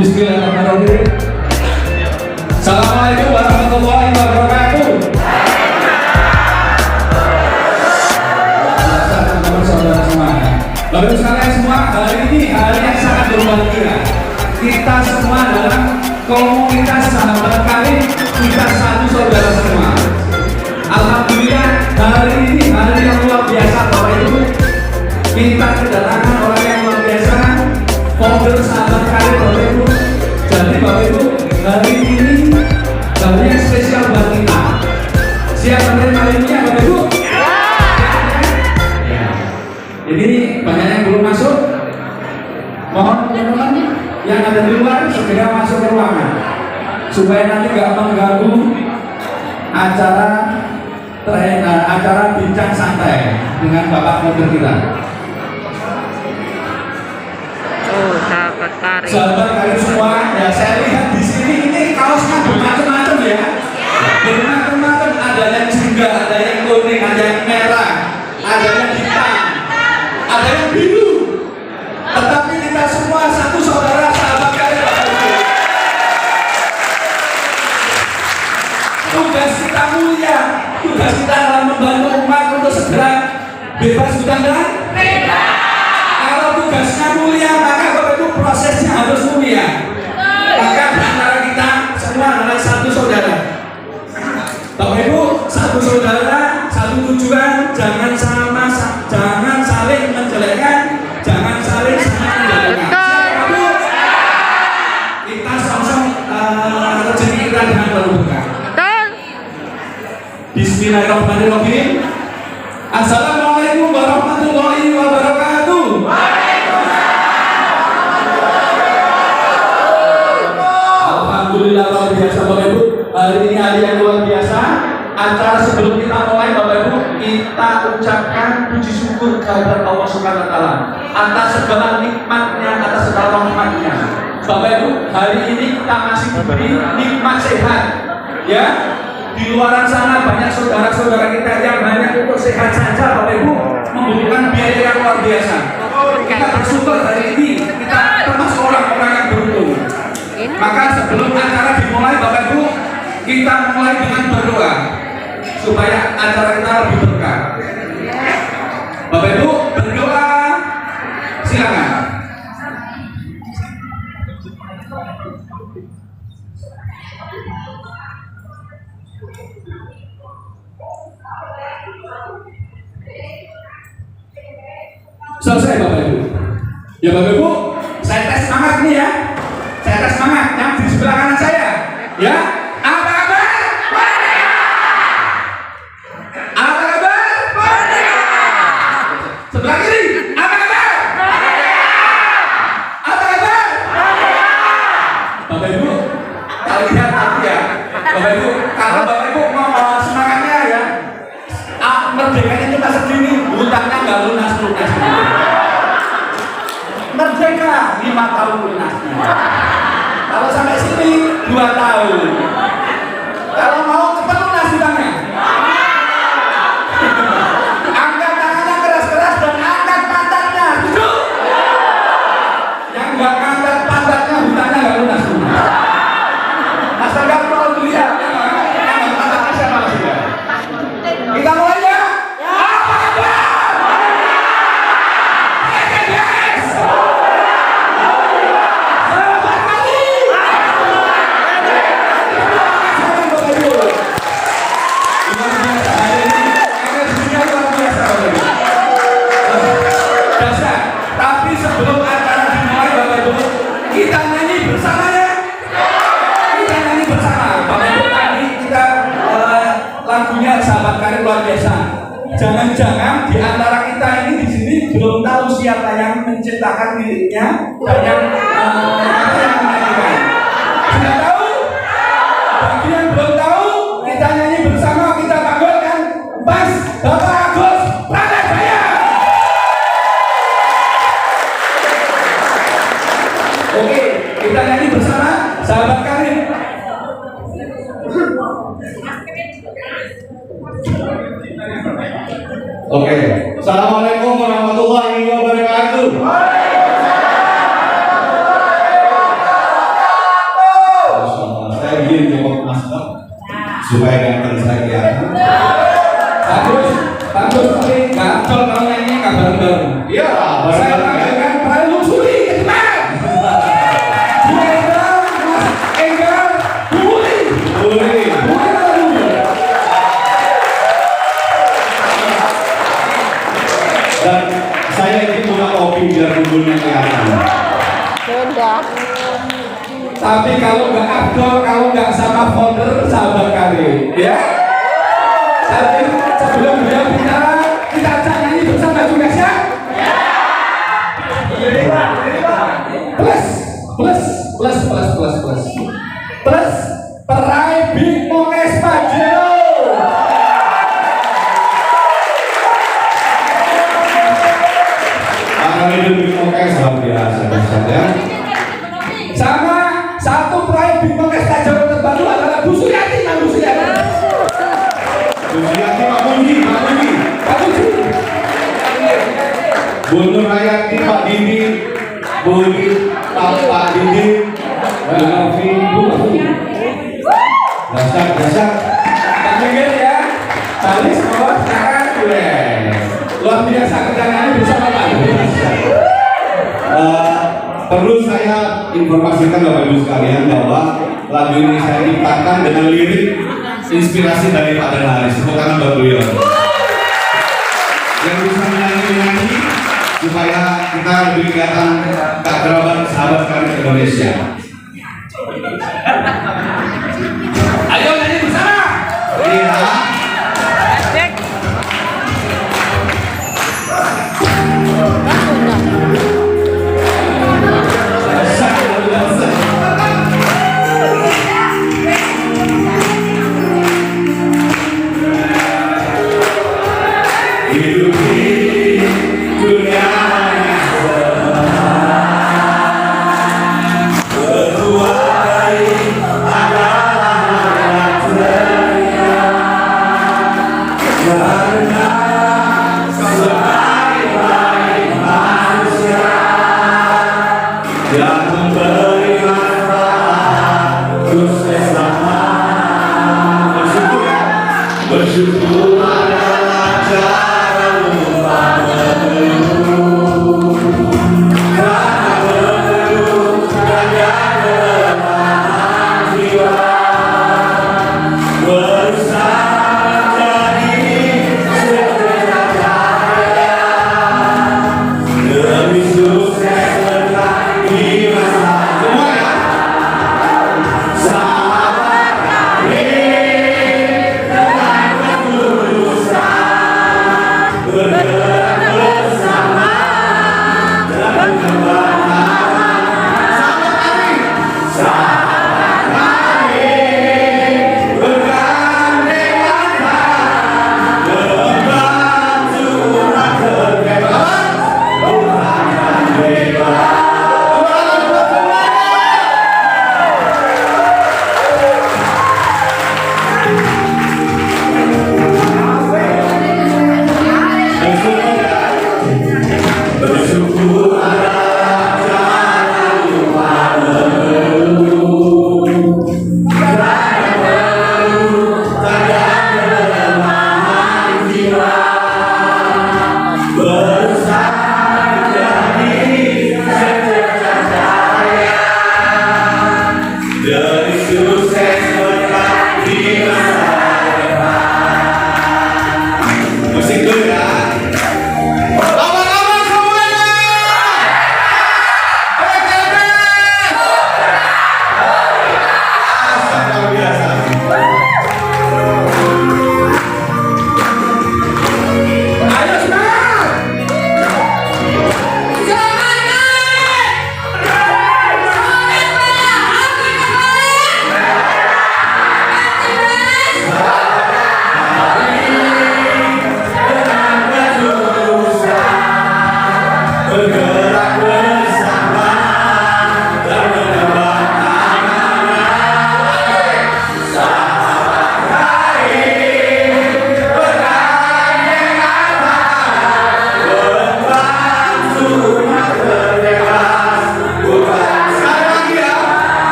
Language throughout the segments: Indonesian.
Bismillahirrahmanirrahim. Assalamualaikum warahmatullahi wabarakatuh. Saudara semua, Bapak sekalian semua, hari ini hari yang sangat berbahagia. Kita semua dalam komunitas sahabat karib, kita satu saudara semua. Alhamdulillah hari ini hari yang luar biasa Bapak Ibu. Kita kedatangan orang yang luar biasa, founder sahabat karib Bapak Ibu. Jadi Bapak Ibu, hari ini hari yang spesial buat kita. Siap menerima ilmunya Bapak Ibu? Ya. Ini banyak yang belum masuk. Mohon teman-teman yang ada di luar segera masuk ke ruangan supaya nanti nggak mengganggu acara bincang santai dengan Bapak founder kita. Sahabat kalian semua, ya saya lihat di sini ini kaosnya bermacam-macam ya. Bermacam-macam, ada yang jingga, ada yang kuning, ada yang merah, ada yang hitam, ada yang biru. Tetapi kita semua satu saudara sahabat kalian. Tugas kita mulia, tugas kita adalah membantu umat untuk segera bebas hutang dan bebas. Kalau tugasnya mulia, maka prosesnya harus mulia. Maka antara kita semua adalah satu saudara. Bapak Ibu, satu saudara, satu tujuan. Jangan saling menjelekkan, jangan saling menjelekkan. Kita sama-sama rezeki kita dengan berbuka. Bismillahirrahmanirrahim. Assalamualaikum warahmatullahi wabarakatuh. Alhamdulillah luar biasa Bapak Ibu. Hari ini hari yang luar biasa. Acara sebelum kita mulai Bapak Ibu, kita ucapkan puji syukur kepada Allah Subhanahu wa taala atas segala nikmatnya, atas segala rahmatnya. Bapak Ibu, hari ini kita masih diberi nikmat sehat. Ya, di luar sana banyak saudara-saudara kita yang banyak untuk sehat saja Bapak Ibu membutuhkan biaya yang luar biasa. Kita bersyukur hari ini kita termasuk orang-orang yang beruntung. Maka sebelum acara dimulai Bapak Ibu, kita mulai dengan berdoa supaya acara kita lebih berkah. Bapak Ibu berdoa, silakan. Selesai Bapak Ibu. Ya Bapak Ibu, saya tes semangat nih ya. Saya tes semangat yang di sebelah kanan saya. Ya, apa kabar? Apa kabar? Sebelah kiri, apa kabar? Apa kabar? Bapak Ibu, kalau lihat nanti ya, Bapak Ibu, kalau Bapak Ibu mau semangatnya ya, merdekanya cuma segini, hutangnya nggak lunas. Merdeka 5 tahun lunasnya. Kalau sampai sini 2 tahun. Kalau mau cepat lunas hutangnya. Angkat tangannya keras-keras dan angkat pantatnya. Setuju? Yang nggak angkat pantatnya hutangnya nggak lunas. Asal nggak perlu dilihat. Angkat pantatnya siapa lagi? Kita mulai ya. Jangan-jangan di antara kita ini di sini belum tahu siapa yang menciptakan liriknya dan yang menyanyikan. Sudah tahu? Bagi yang belum tahu, kita nyanyi bersama, kita panggilkan Mas Bapak Agus Pranajaya. Oke, kita nyanyi bersama sahabat karib. Oke, Assalamualaikum warahmatullahi wabarakatuh. supaya ganteng saja. Bagus, bagus, tapi gagal kalau nyanyi nggak bareng-bareng. Iya, Saya panggilkan Prayu Suri, kedengar. Buendra, Mas Enggar, Buli. Boleh. Dan saya ini punya kopi biar bumbunya kelihatan. Sudah. Tapi kalau nggak Abdul, kalau nggak sama founder, sahabat kali, ya. Tapi sebelum beliau bicara, kita ajak nyanyi bersama juga, siap? Plus, plus, plus, plus, plus, plus, plus, perai Big Monges Pajero. Akan hidup di Mokes luar biasa ya. Sama satu perai Big Monges Pajero terbaru adalah Bu Suyati, Pak Bu Suyati. Budiati Pak Budi, Pak Budi, Pak Budi. Bu Nur Hayati, Pak Didi, Budi, Pak Didi, Bu Novi, Bu Novi. Dasar. Pak Minggir ya, balik semua sekarang gue. Luar biasa kerjaannya bersama Pak Budi. Perlu saya informasikan Bapak Ibu sekalian bahwa lagu ini saya ciptakan dengan lirik inspirasi dari Pak Dan Haris, itu karena Mbak beliau yang bisa menyanyi supaya kita lebih kelihatan keakraban sahabat kami Indonesia. Ayo nyanyi bersama. Iya. Hidup di dunia yang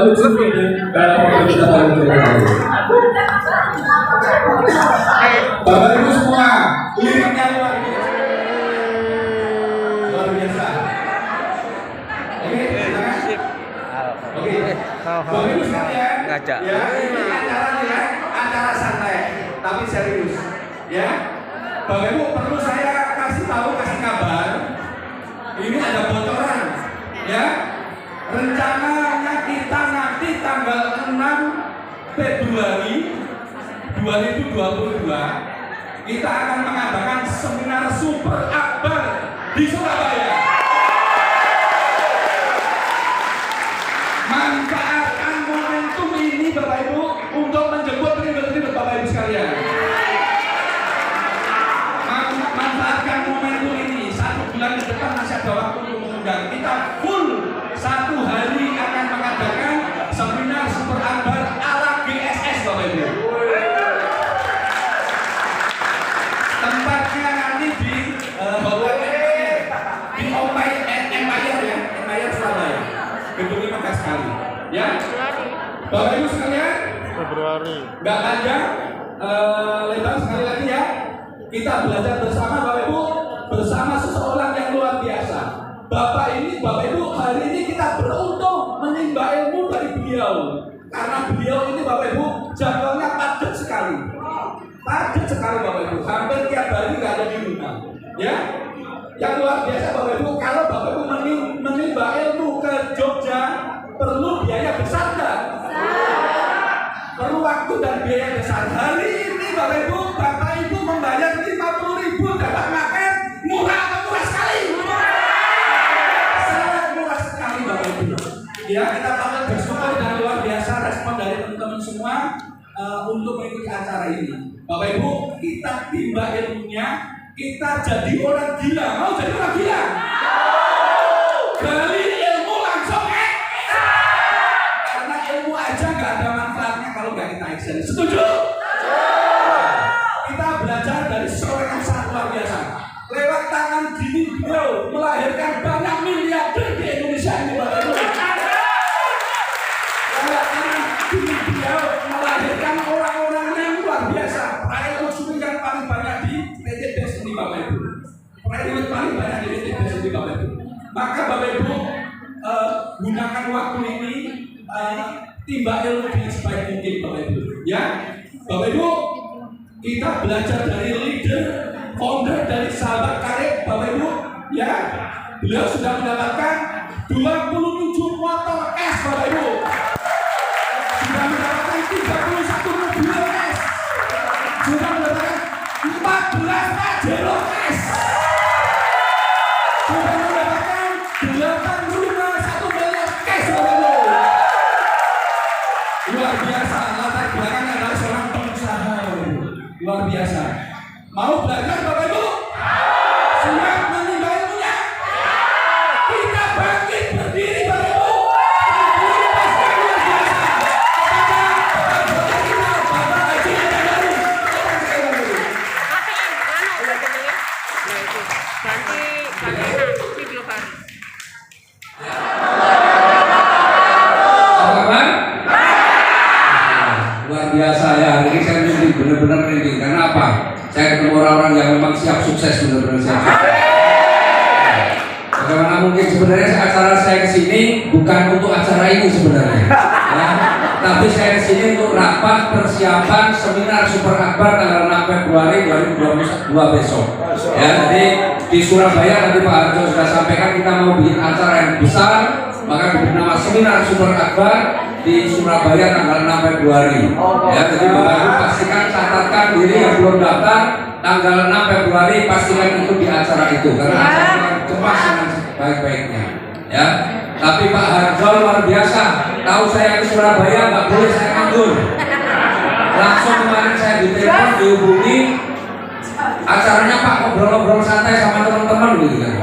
lucu ini kalau kita baru Bapak Ibu semua, liriknya luar biasa. Oke, silakan. Oke, Bapak Ibu sekalian, ya ini acara santai, tapi serius, ya. Bapak Ibu perlu saya kasih kabar. Ini ada bocoran, ya. Rencananya kita nanti tanggal 6 Februari 2022 kita akan mengadakan seminar super akbar di Surabaya. Manfaatkan momentum ini Bapak Ibu untuk menjemput ribet-ribet Bapak Ibu sekalian. Manfaatkan momentum ini, 1 bulan ke depan masih ada waktu untuk mengundang. Kita full 1 hari akan mengadakan seminar super akbar ala GSS Bapak Ibu. Tempatnya nanti di Empire ya, Empire Surabaya. Gedungnya megah sekali, ya. Bapak Ibu sekalian, Februari. Nggak panjang, lebar sekali lagi ya. Kita belajar bersama Bapak Ibu, bersama seseorang yang luar biasa. Bapak Ibu, hari ini kita beruntung menimba ilmu dari beliau. Karena beliau ini Bapak Ibu, jadwalnya padat sekali. Padat sekali Bapak Ibu, hampir tiap hari nggak ada di rumah. Ya, yang luar biasa Bapak Ibu, kalau Bapak Ibu menimba ilmu ke Jogja, perlu biaya besar nggak? Perlu waktu dan biaya besar. Hari ini Bapak Ibu membayar 50.000 dapat makan murah atau murah sekali? Sangat murah sekali Bapak Ibu. Ya, kita patut bersyukur dan luar biasa respon dari teman-teman semua untuk mengikuti acara ini. Bapak Ibu, kita timba ilmunya, kita jadi orang gila. Mau jadi orang gila? Gali ilmu langsung karena ilmu aja nggak ada manfaatnya kalau nggak kita action. Setuju? Kita belajar dari seorang yang sangat luar biasa. Lewat tangan gini beliau melahirkan banyak miliarder di Indonesia ini Bapak Ibu. Lewat tangan gini beliau melahirkan orang-orang yang luar biasa. Rakyat muslim yang paling banyak di PTBS ini Bapak Ibu. Rakyat paling banyak di PTBS ini Bapak Ibu. Maka Bapak Ibu gunakan waktu ini, timba ilmu dengan sebaik mungkin Bapak Ibu. Ya, Bapak Ibu, kita belajar dari leader, founder dari Sahabat Karib Bapak Ibu. Ya, beliau sudah mendapatkan 27 motor S Bapak Ibu. Sudah mendapatkan 31 mobil S. Sudah mendapatkan 14 Pajero S. Sudah mendapatkan 8 rumah 1 miliar cash Bapak Ibu. Luar biasa, latar belakangnya adalah seorang pengusaha. Luar biasa. Mau belajar Bapak Ibu? Siap menimba ilmunya? Kita bangkit berdiri Bapak Ibu. Biasa ya, hari ini saya mesti benar-benar ini. Karena apa? Saya ketemu orang-orang yang memang siap sukses, benar-benar siap sukses. Bagaimana mungkin sebenarnya acara saya kesini bukan untuk acara ini sebenarnya, ya. Tapi saya kesini untuk rapat persiapan seminar super akbar tanggal 6 Februari 2022 besok. Ya, jadi di Surabaya tadi Pak Harjo sudah sampaikan kita mau bikin acara yang besar, maka diberi nama seminar super akbar di Surabaya tanggal 6 Februari. Ya, jadi Bapak Ibu pastikan catatkan diri yang belum daftar tanggal 6 Februari pastikan ikut di acara itu karena acara akan cepat dengan baik-baiknya. Ya, tapi Pak Harjo luar biasa. Tahu saya ke Surabaya nggak boleh saya nganggur. Langsung kemarin saya ditelepon dihubungi. Acaranya Pak ngobrol-ngobrol santai sama teman-teman gitu kan.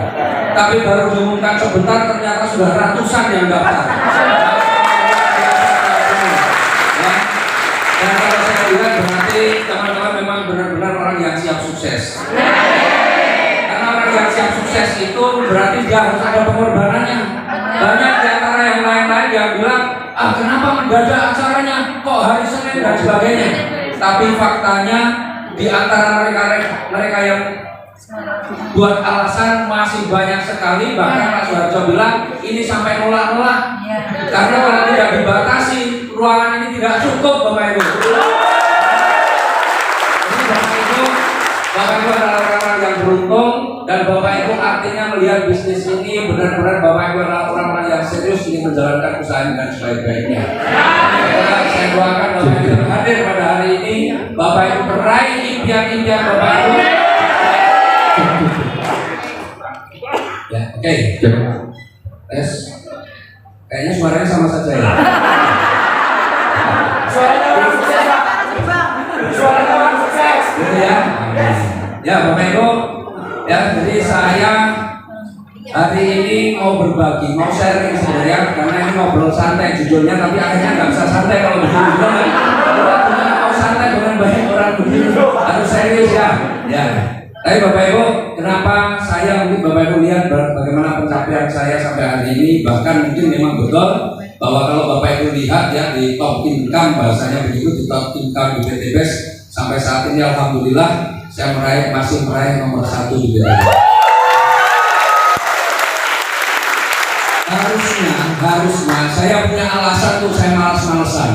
Tapi baru diumumkan sebentar ternyata sudah ratusan yang daftar. Dan kalau saya lihat berarti teman-teman memang benar-benar orang yang siap sukses. Karena orang yang siap sukses itu berarti dia harus ada pengorbanannya. Banyak di antara yang lain-lain yang bilang, kenapa kenapa mendadak acaranya, kok hari Senin dan sebagainya. Tapi faktanya di antara mereka yang buat alasan masih banyak sekali, bahkan Pak Soeharto bilang ini sampai nolak-nolak karena kalau tidak dibatasi ruangan ini tidak cukup Bapak Ibu. Jadi Bapak Ibu adalah orang-orang yang beruntung, dan Bapak Ibu artinya melihat bisnis ini benar-benar Bapak Ibu adalah orang-orang yang serius ingin menjalankan usaha ini dengan sebaik-baiknya. Saya doakan Bapak Ibu hadir pada hari ini, Bapak Ibu meraih impian-impian Bapak Ibu. Ya, oke. Tes. Kayaknya suaranya sama saja ya. Suaranya orang sukses. Gitu ya. Ya, Bapak Ibu. Ya, jadi saya hari ini mau berbagi, mau sharing sebenarnya, karena ini ngobrol santai jujurnya, tapi akhirnya nggak bisa santai kalau begini juga kan. Mau santai dengan banyak orang begini, harus serius ya. Ya. Tapi Bapak Ibu, kenapa saya mungkin Bapak Ibu lihat bagaimana pencapaian saya sampai hari ini, bahkan mungkin memang betul bahwa kalau Bapak Ibu lihat ya di top income, bahasanya begitu, di top income di PT BES sampai saat ini alhamdulillah saya masih meraih nomor 1 di PT BES. Harusnya saya punya alasan untuk saya malas-malesan.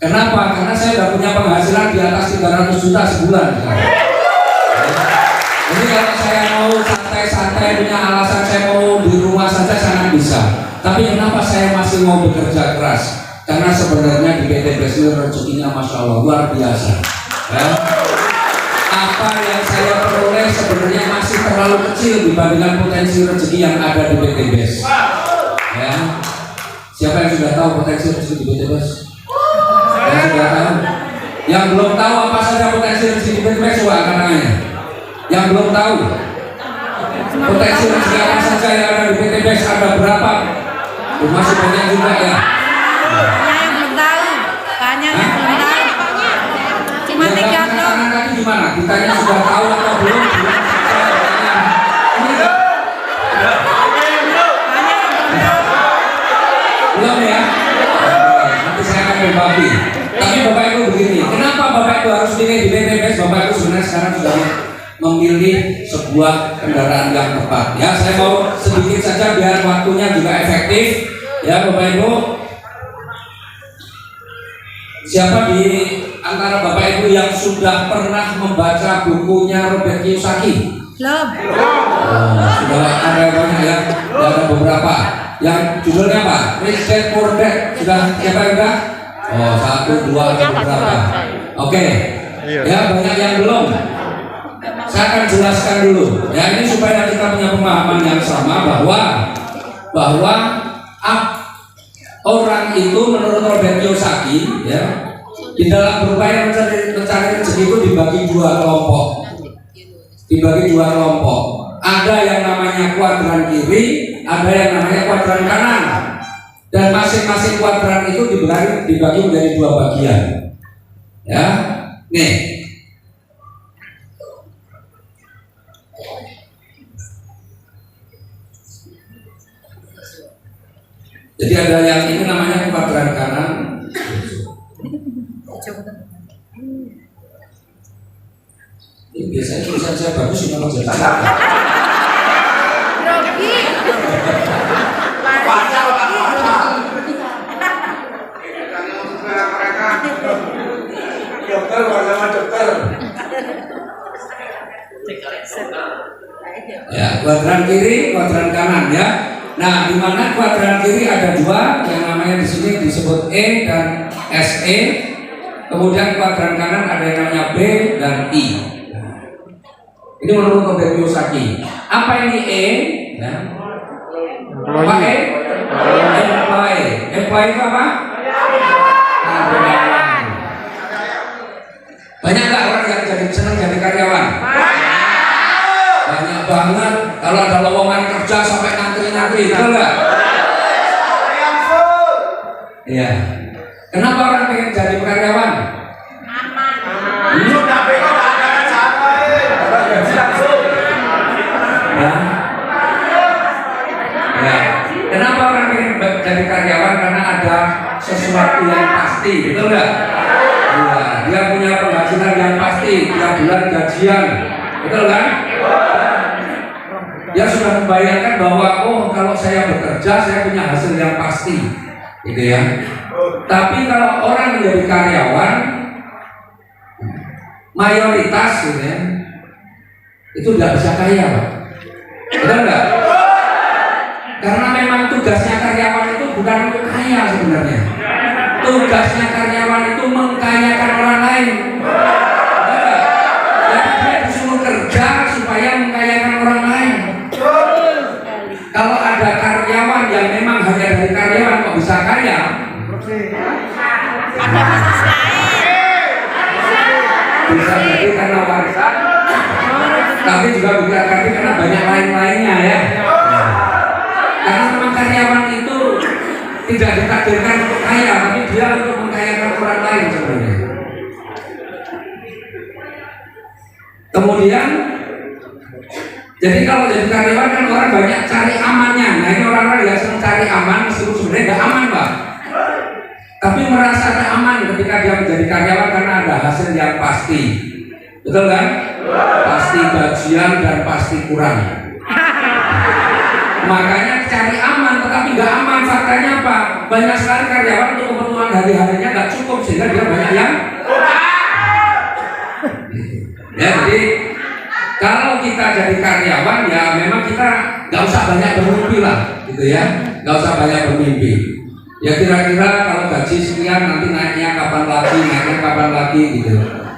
Kenapa? Karena saya sudah punya penghasilan di atas 300 juta sebulan. Jadi kalau saya mau santai-santai punya alasan saya mau di rumah saja sangat bisa. Tapi kenapa saya masih mau bekerja keras? Karena sebenarnya di PT BES ini rezekinya Masya Allah luar biasa. Ya. Apa yang saya peroleh sebenarnya masih terlalu kecil dibandingkan potensi rezeki yang ada di PT BES. Ya. Siapa yang sudah tahu potensi rezeki di PT BES? Yang sudah tahu? Yang belum tahu apa saja potensi rezeki di PT BES, angkat tangannya. Yang belum tahu potensi rezeki apa saja yang ada di PT BES ada berapa? Masih banyak juga ya. Yang belum tahu, banyak yang belum tahu. Cuma 3 tahun. Tadi gimana? Ditanya sudah tahu atau belum? Belum ya? Nanti saya akan berbagi. Tapi Bapak Ibu begini, kenapa Bapak Ibu harus pilih di PT BES? Bapak Ibu sebenarnya sekarang sudah memilih sebuah kendaraan yang tepat. Ya, saya mau sedikit saja biar waktunya juga efektif. Ya, Bapak Ibu. Siapa di antara Bapak Ibu yang sudah pernah membaca bukunya Robert Kiyosaki? Belum. Sudah ada banyak ya, sudah ada beberapa. Yang judulnya apa? Rich Dad Poor Dad. Sudah siapa yang sudah? Oh, 1, 2, ada beberapa. Oke. Ya, banyak yang belum. Saya akan jelaskan dulu. Ya, ini supaya kita punya pemahaman yang sama bahwa orang itu menurut Robert Kiyosaki ya, di dalam berupaya mencari rezeki itu dibagi 2 kelompok. Ada yang namanya kuadran kiri, ada yang namanya kuadran kanan. Dan masing-masing kuadran itu dibagi menjadi 2 bagian. Ya. Nih. Jadi ada yang ini namanya kuadran kanan. Ini biasanya tulisan saya bagus ini kalau jadi. Ya, kuadran kiri, kuadran kanan ya. Nah, di mana kuadran kiri ada 2 yang namanya di sini disebut E dan SE. Kemudian kuadran kanan ada yang namanya B dan I. Ini menurut Robert Kiyosaki. Apa ini E? Nah, apa E? Employee. Employee itu apa? Karyawan. Banyak nggak orang yang senang jadi karyawan? Banyak banget. Kalau ada lowongan kerja sampai ngantri-ngantri, betul nggak? Iya. Kenapa orang pengen jadi karyawan? Aman. Ya. Kenapa orang pengen jadi karyawan? Karena ada sesuatu yang pasti, betul nggak? Ya, dia punya penghasilan yang pasti, tiap bulan gajian, betul kan? Dia sudah membayangkan bahwa oh kalau saya bekerja saya punya hasil yang pasti, gitu ya. Tapi kalau orang menjadi karyawan, mayoritas gitu ya, itu tidak bisa kaya, Pak. Betul nggak? Karena memang tugasnya karyawan itu bukan untuk kaya sebenarnya. Tugasnya karyawan itu mengkayakan orang lain. Jadi dia disuruh kerja supaya mengkayakan orang lain. Kalau ada karyawan yang memang hanya dari karyawan kok bisa kaya, Ada bisnis lain. bisa jadi karena warisan, tapi juga bisa jadi karena banyak lain-lainnya ya. Karena memang karyawan itu tidak ditakdirkan untuk kaya, tapi dia untuk mengkayakan orang lain sebenarnya. Kemudian, jadi kalau jadi karyawan kan orang banyak cari amannya. Nah ini orang-orang yang senang cari aman, meskipun sebenarnya nggak aman, Pak. Tapi merasa aman ketika dia menjadi karyawan karena ada hasil yang pasti. Betul kan? Pasti gajian dan pasti kurang. Makanya cari aman, tetapi nggak aman. Faktanya apa? Banyak sekali karyawan untuk kebutuhan hari-harinya nggak cukup sehingga dia banyak yang ya. Jadi kalau kita jadi karyawan ya memang kita nggak usah banyak bermimpi lah, gitu ya. Nggak usah banyak bermimpi. Ya kira-kira kalau gaji sekian nanti naiknya kapan lagi, gitu.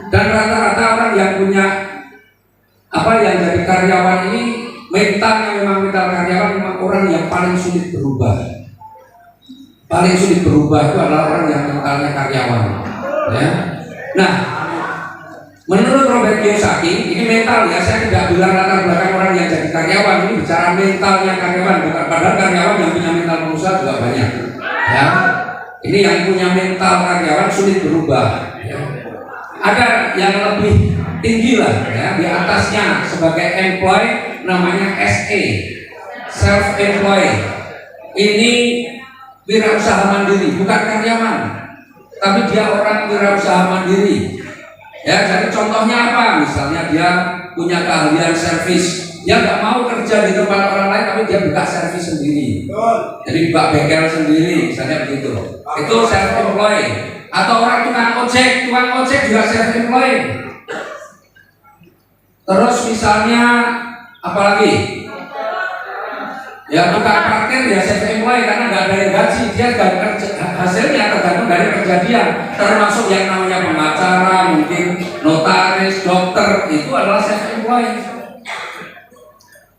Dan rata-rata orang yang punya yang jadi karyawan ini mentalnya memang mental karyawan memang orang yang paling sulit berubah. Paling sulit berubah itu adalah orang yang mentalnya karyawan. Ya. Nah, menurut Robert Kiyosaki, ini mental ya, saya tidak bilang latar belakang orang yang jadi karyawan, ini bicara mentalnya karyawan, bukan padahal karyawan yang punya mental pengusaha juga banyak. Ya, ini yang punya mental karyawan sulit berubah. Ya. Ada yang lebih tinggi lah, ya, di atasnya sebagai employee namanya SE, self employed. Ini wirausaha mandiri, bukan karyawan, tapi dia orang wirausaha mandiri. Ya, jadi contohnya apa? Misalnya dia punya keahlian servis, dia nggak mau kerja di tempat orang lain, tapi dia buka servis sendiri. Jadi buka bengkel sendiri, misalnya begitu. Itu self employed. Atau orang tukang ojek juga self employed. Terus misalnya apalagi? Ya tukang parkir ya self employed karena nggak ada yang gaji, dia nggak kerja, hasilnya tergantung dari kerja dia. Termasuk yang namanya pengacara, mungkin notaris, dokter, itu adalah self employed.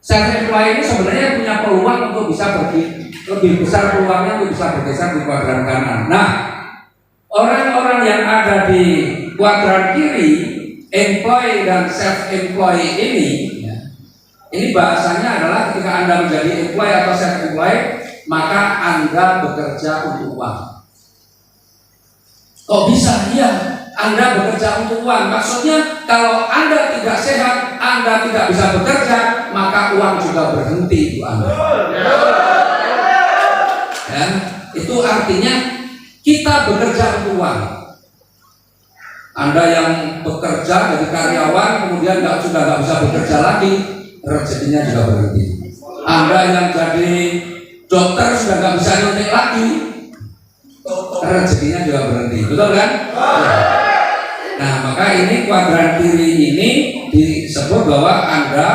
Self employed ini sebenarnya punya peluang untuk bisa lebih besar peluangnya untuk bisa bergeser di kuadran kanan. Nah, orang-orang yang ada di kuadran kiri, employee dan self employed ini bahasanya adalah ketika Anda menjadi employee atau self employed, maka Anda bekerja untuk uang. Kok bisa? Iya, Anda bekerja untuk uang. Maksudnya kalau Anda tidak sehat, Anda tidak bisa bekerja, maka uang juga berhenti untuk Anda. Ya, itu artinya kita bekerja untuk uang. Anda yang bekerja jadi karyawan kemudian sudah nggak bisa bekerja lagi, rezekinya juga berhenti. Anda yang jadi dokter sudah nggak bisa nyuntik lagi, rezekinya juga berhenti. Betul kan? Nah, maka ini kuadran kiri ini disebut bahwa Anda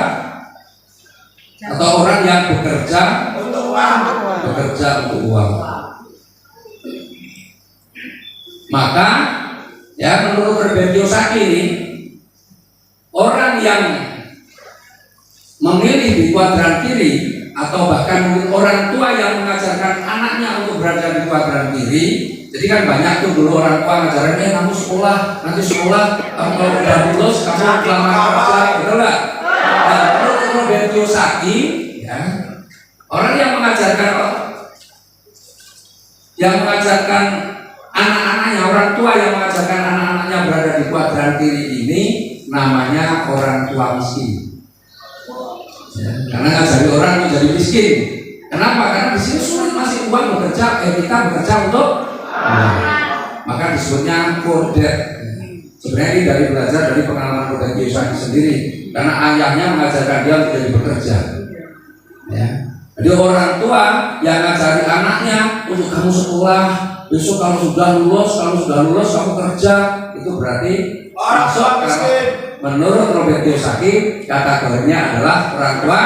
atau orang yang bekerja untuk uang. Maka ya menurut Robert Kiyosaki ini, orang yang memilih di kuadran kiri atau bahkan mungkin orang tua yang mengajarkan anaknya untuk berada di kuadran kiri. Jadi kan banyak tuh dulu orang tua ngajarin, kamu sekolah, nanti sekolah, kamu kalau udah lulus kamu lamar kerja, betul nggak? Nah, menurut Robert Kiyosaki, ya, orang yang mengajarkan anak-anaknya, orang tua yang mengajarkan anak-anaknya berada di kuadran kiri ini namanya orang tua miskin. Ya, karena ngajari orang menjadi miskin. Kenapa? Karena di sini sulit masih uang bekerja, kita bekerja untuk Nah, maka disebutnya kodet. Sebenarnya ini dari belajar dari pengalaman Kodet Kiyosaki sendiri, karena ayahnya mengajarkan dia untuk jadi bekerja. Ya. Jadi orang tua yang ngajari anaknya untuk kamu sekolah, besok kalau sudah lulus kamu kerja, itu berarti masuk kalau menurut Robert Kiyosaki kategorinya adalah orang tua.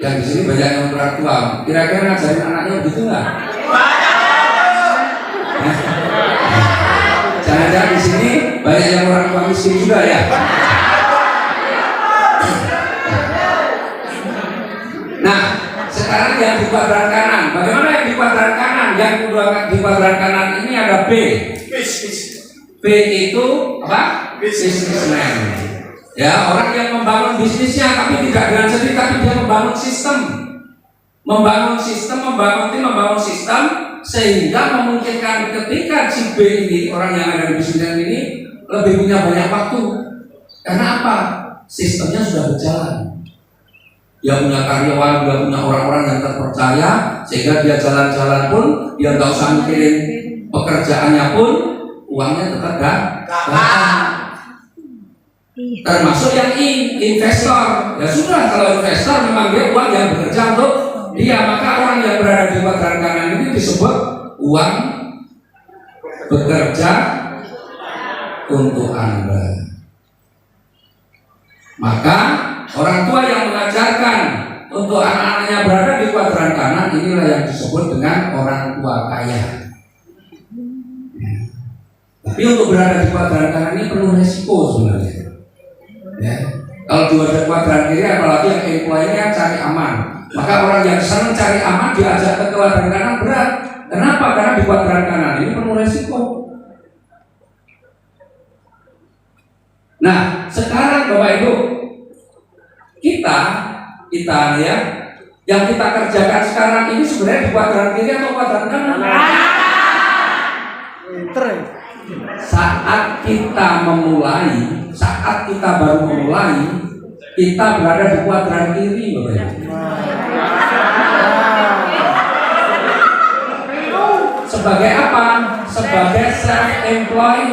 Yang di sini banyak yang orang tua. Kira-kira ngajarin anaknya begitu nggak? Jangan-jangan di sini banyak yang orang tua miskin juga ya. Nah, sekarang yang di kuadran kanan. Bagaimana yang di kuadran kanan? Yang di kuadran kanan ini ada B. B itu apa? Businessman. Ya, orang yang membangun bisnisnya tapi tidak dengan sendiri, tapi dia membangun sistem. Membangun sistem sehingga memungkinkan ketika si B ini, orang yang ada di bisnis ini lebih punya banyak waktu. Karena apa? Sistemnya sudah berjalan. Dia punya karyawan, dia punya orang-orang yang terpercaya, sehingga dia jalan-jalan pun dia nggak usah mikirin pekerjaannya pun uangnya tetap datang. Termasuk yang investor. Ya sudah, kalau investor memang dia uang yang bekerja untuk dia, maka orang yang berada di kuadran kanan ini disebut uang bekerja untuk Anda. Maka orang tua yang mengajarkan untuk anak-anaknya berada di kuadran kanan, inilah yang disebut dengan orang tua kaya. Tapi untuk berada di kuadran kanan ini penuh resiko sebenarnya. Ya. Kalau di kuadran kiri, apalagi yang employee-nya cari aman, maka orang yang senang cari aman diajak ke kuadran kanan berat. Kenapa? Karena di kuadran kanan ini penuh resiko. Nah, sekarang Bapak Ibu, kita ya, yang kita kerjakan sekarang ini sebenarnya di kuadran kiri atau kuadran kanan? Saat kita baru memulai, kita berada di kuadran kiri, Bapak Ibu. Sebagai apa? Sebagai self-employed.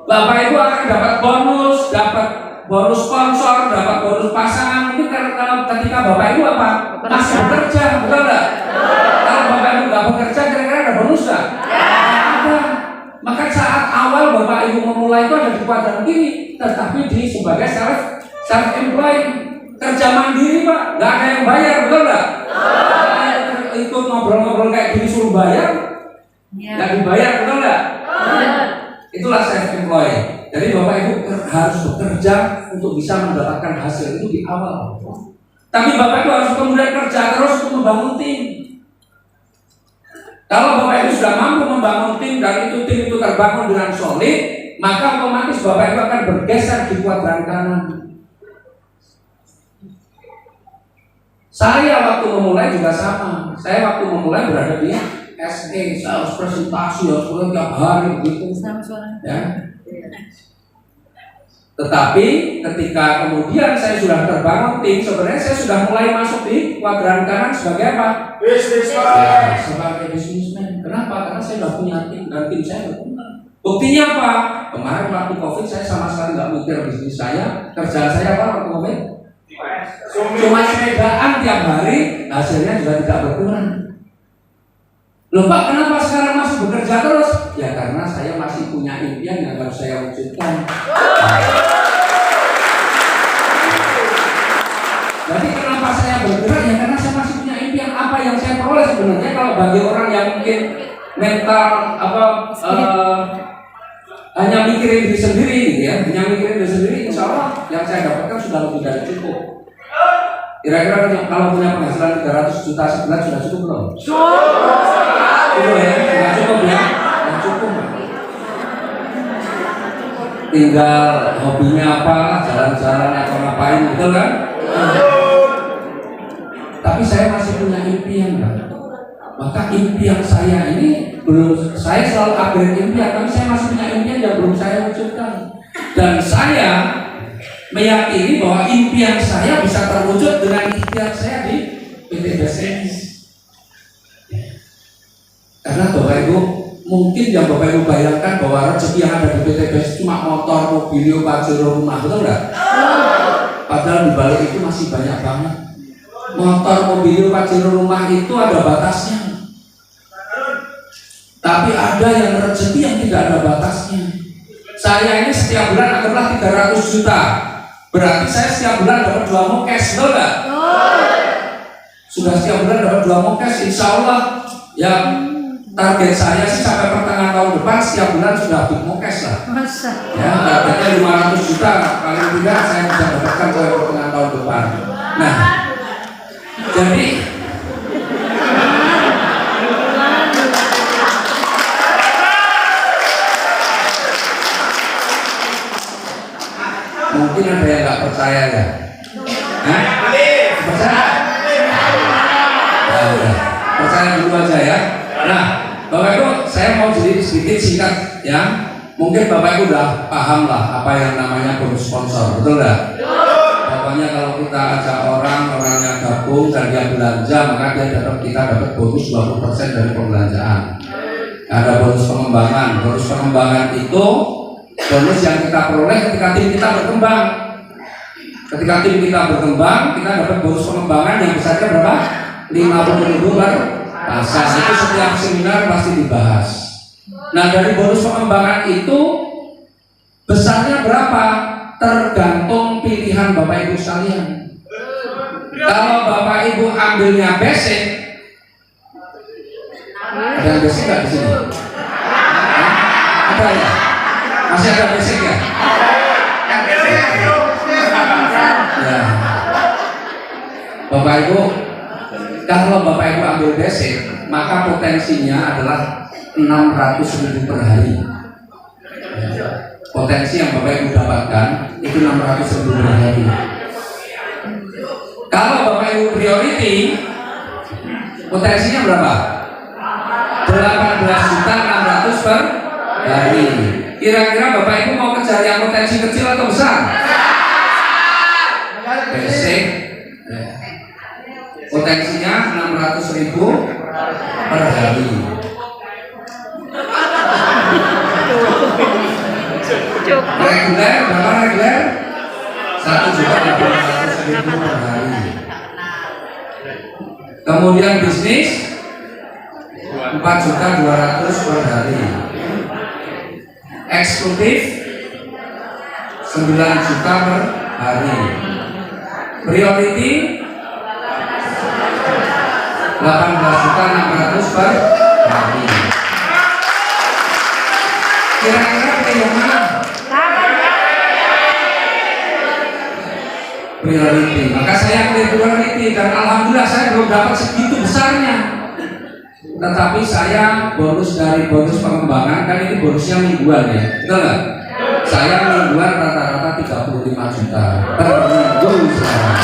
Bapak Ibu akan dapat bonus sponsor, dapat bonus pasangan. Mungkin kalau ketika Bapak Ibu apa? Masih bekerja, betul nggak? Kalau Bapak Ibu nggak bekerja, kira-kira ada bonus nggak? Ada. Maka saat awal Bapak Ibu memulai itu ada di kuadran kiri, tetapi sebagai self-employed, kerja mandiri Pak, nggak ada yang bayar, betul nggak? Ikut ngobrol-ngobrol kayak gini suruh bayar, nggak dibayar, betul nggak? Itulah self-employed. Jadi Bapak Ibu harus bekerja untuk bisa mendapatkan hasil itu di awal. Tapi Bapak Ibu harus kemudian kerja terus untuk membangun tim. Kalau Bapak Ibu sudah mampu membangun tim dan tim itu terbangun dengan solid, maka otomatis Bapak Ibu akan bergeser di kuadran kanan. Saya waktu memulai juga sama. Saya waktu memulai berada di SE, saya harus presentasi, harus tiap hari begitu. Ya. Tetapi ketika kemudian saya sudah terbangun tim, sebenarnya saya sudah mulai masuk di kuadran kanan sebagai apa? Businessman. Ya, sebagai businessman. Kenapa? Karena saya sudah punya tim dan tim saya berkembang. Buktinya apa? Kemarin waktu COVID saya sama sekali nggak mikir bisnis saya. Kerjaan saya apa waktu COVID? Cuma sepedaan tiap hari, hasilnya juga tidak berkurang. Loh Pak, kenapa sekarang masih bekerja terus? Ya karena saya masih punya impian yang harus saya wujudkan. Jadi kenapa saya bergerak? Ya karena saya masih punya impian. Apa yang saya peroleh sebenarnya, kalau bagi orang yang mungkin mental hanya mikirin diri sendiri, gitu ya, hanya mikirin diri sendiri, insya Allah yang saya dapatkan sudah lebih dari cukup. Kira-kira kalau punya penghasilan 300 juta sebulan sudah cukup belum? Cukup ya, nggak cukup ya, nggak cukup. Tinggal hobinya apa, jalan-jalan atau ngapain, betul kan? Tapi saya masih punya impian, kan? Maka impian saya ini belum, saya selalu upgrade impian, tapi saya masih punya impian yang belum saya wujudkan. Dan saya meyakini bahwa impian saya bisa terwujud dengan ikhtiar saya di PT BSN. Bapak Ibu, mungkin yang Bapak Ibu bayangkan bahwa rezeki yang ada di PTBS cuma motor, mobil, pajero, rumah, betul nggak? Padahal di balik itu masih banyak banget. Motor, mobil, pajero, rumah itu ada batasnya. Tapi ada yang rezeki yang tidak ada batasnya. Saya ini setiap bulan anggaplah 300 juta. Berarti saya setiap bulan dapat 2 mokes, betul nggak? Sudah setiap bulan dapat 2 mokes, insya Allah ya target saya sih sampai pertengahan tahun depan setiap bulan sudah habis mokes lah. Masa? Ya, targetnya 500 juta, paling tidak saya bisa dapatkan sampai pertengahan tahun depan. Nah, jadi mungkin ada yang nggak percaya ya. Hah? Percaya? Percaya dulu aja ya. Nah, Bapak Ibu, saya mau jadi sedikit singkat ya. Mungkin Bapak Ibu udah paham lah apa yang namanya bonus sponsor, betul nggak? Pokoknya kalau kita ajak orangnya gabung dan dia belanja, maka kita dapat bonus 20% dari pembelanjaan. Ada bonus pengembangan. Bonus pengembangan itu bonus yang kita peroleh ketika tim kita berkembang. Ketika tim kita berkembang, kita dapat bonus pengembangan yang besarnya berapa? 50.000 per pasang. Itu setiap seminar pasti dibahas. Nah, dari bonus pengembangan itu besarnya berapa? Tergantung pilihan Bapak Ibu sekalian. Kalau Bapak Ibu ambilnya basic, ada yang basic nggak di sini? Ada ya? Masih ada basic ya? Ya. Bapak Ibu, kalau Bapak Ibu ambil basic, maka potensinya adalah 600.000 per hari. Potensi yang Bapak Ibu dapatkan itu 600.000 per hari. Kalau Bapak Ibu priority, potensinya berapa? 18.600.000 per hari. Kira-kira Bapak Ibu mau kejar yang potensi kecil atau besar? Basic. Potensinya 600.000 per hari. Reguler berapa reguler? 1.800.000 per hari. Kemudian bisnis 4.200.000 per hari. Eksekutif 9 juta per hari. Priority 18.600.000 per hari. Kira-kira pilih yang mana? Priority. Maka saya pilih priority dan alhamdulillah saya belum dapat segitu besarnya. Tetapi saya bonus dari bonus pengembangan, kan ini bonusnya mingguan ya, betul nggak? Saya mingguan rata-rata 35 juta per minggu sekarang.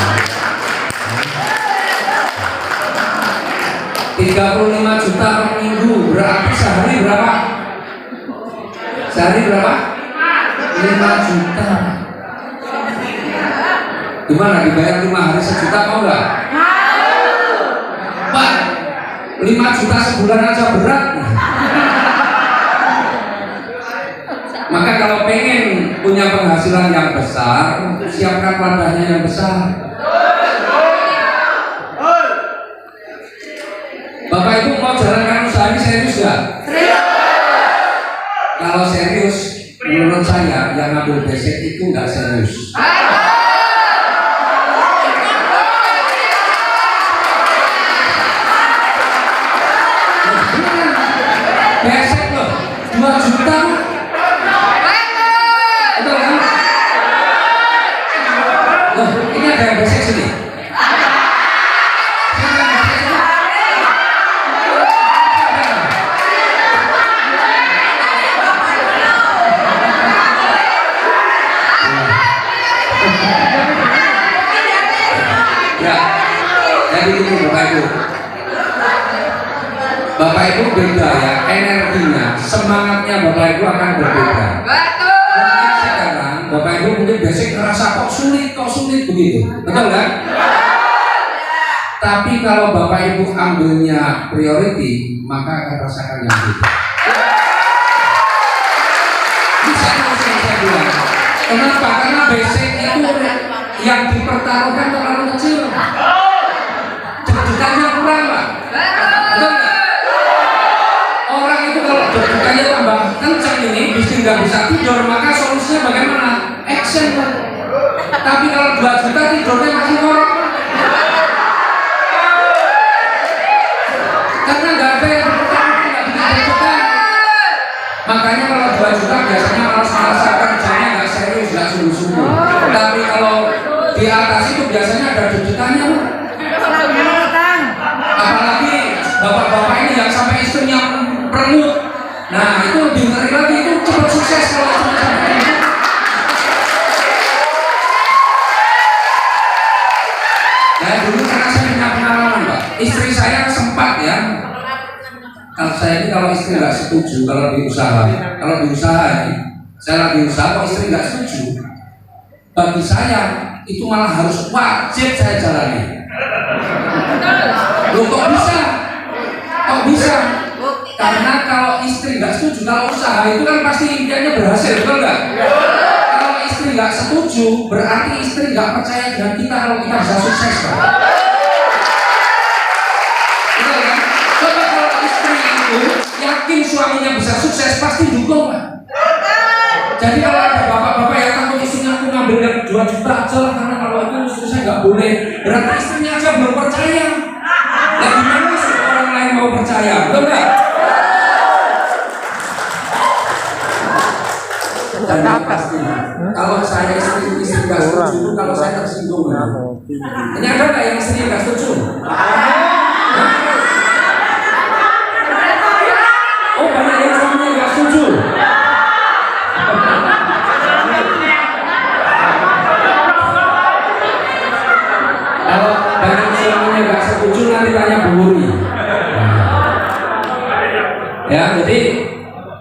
35 juta per minggu berarti sehari berapa? Sehari berapa? 5 juta. Gimana dibayar 5 hari sejuta mau nggak? Pak, 5 juta sebulan aja berat. Maka kalau pengen punya penghasilan yang besar, siapkan wadahnya yang besar. Bapak Ibu mau jalankan usaha ini serius nggak? Kalau serius, menurut saya yang ngambil basic itu nggak serius. Basic loh, 2 juta. Betul kan? Loh, ini ada yang basic sini. Bapak Ibu beda ya, energinya, semangatnya Bapak Ibu akan berbeda. Mungkin sekarang Bapak Ibu mungkin basic ngerasa kok sulit begitu, betul kan? Tapi kalau Bapak Ibu ambilnya priority, maka akan rasakan yang beda. Misalnya saya bilang, kenapa? Karena basic itu yang dipertaruhkan terlalu kecil. Deg-degannya kurang, Pak. Betul nggak? Orang itu kalau deg-degannya tambah kencang ini, bisnis nggak bisa tidur, maka solusinya bagaimana? Action, Pak. Tapi kalau 2 juta tidurnya masih ngorok, karena nggak ada yang bertaruh, nggak bisa deg-degan. Makanya kalau 2 juta biasanya malas-malasan, kerjanya nggak serius, nggak sungguh-sungguh. Tapi kalau di atas itu biasanya ada deg-degannya, Pak. Apalagi bapak-bapak ini yang sampai istrinya merengut. Nah itu lebih ngeri lagi, itu cepat sukses kalau istrinya sampai merengut. Nah dulu karena saya punya pengalaman, Pak. Istri saya sempat ya. Kalau saya ini kalau istri nggak setuju kalau di usaha ini, saya lagi usaha kok istri nggak setuju, bagi saya itu malah harus wajib saya jalani. Loh kok bisa? Kok bisa? Karena kalau istri nggak setuju, kalau usaha itu kan pasti impiannya berhasil, betul nggak? Kalau istri nggak setuju, berarti istri nggak percaya dengan kita kalau kita bisa sukses, Pak. Betul kan? Coba kalau istri itu yakin suaminya bisa sukses, pasti dukung, Pak. Jadi kalau ada bapak-bapak yang takut istrinya aku ngambil 2 juta aja lah, karena kalau itu istri saya nggak boleh, berarti istrinya aja belum percaya. Nah gimana sih orang lain mau percaya, betul nggak? Dan yang pasti, kalau saya istri nggak setuju, kalau saya tersinggung, ini ada nggak yang istri nggak setuju? Oh banyak yang suaminya nggak setuju. Kalau banyak suaminya nggak setuju, nanti tanya Bu Wuri. Ya, jadi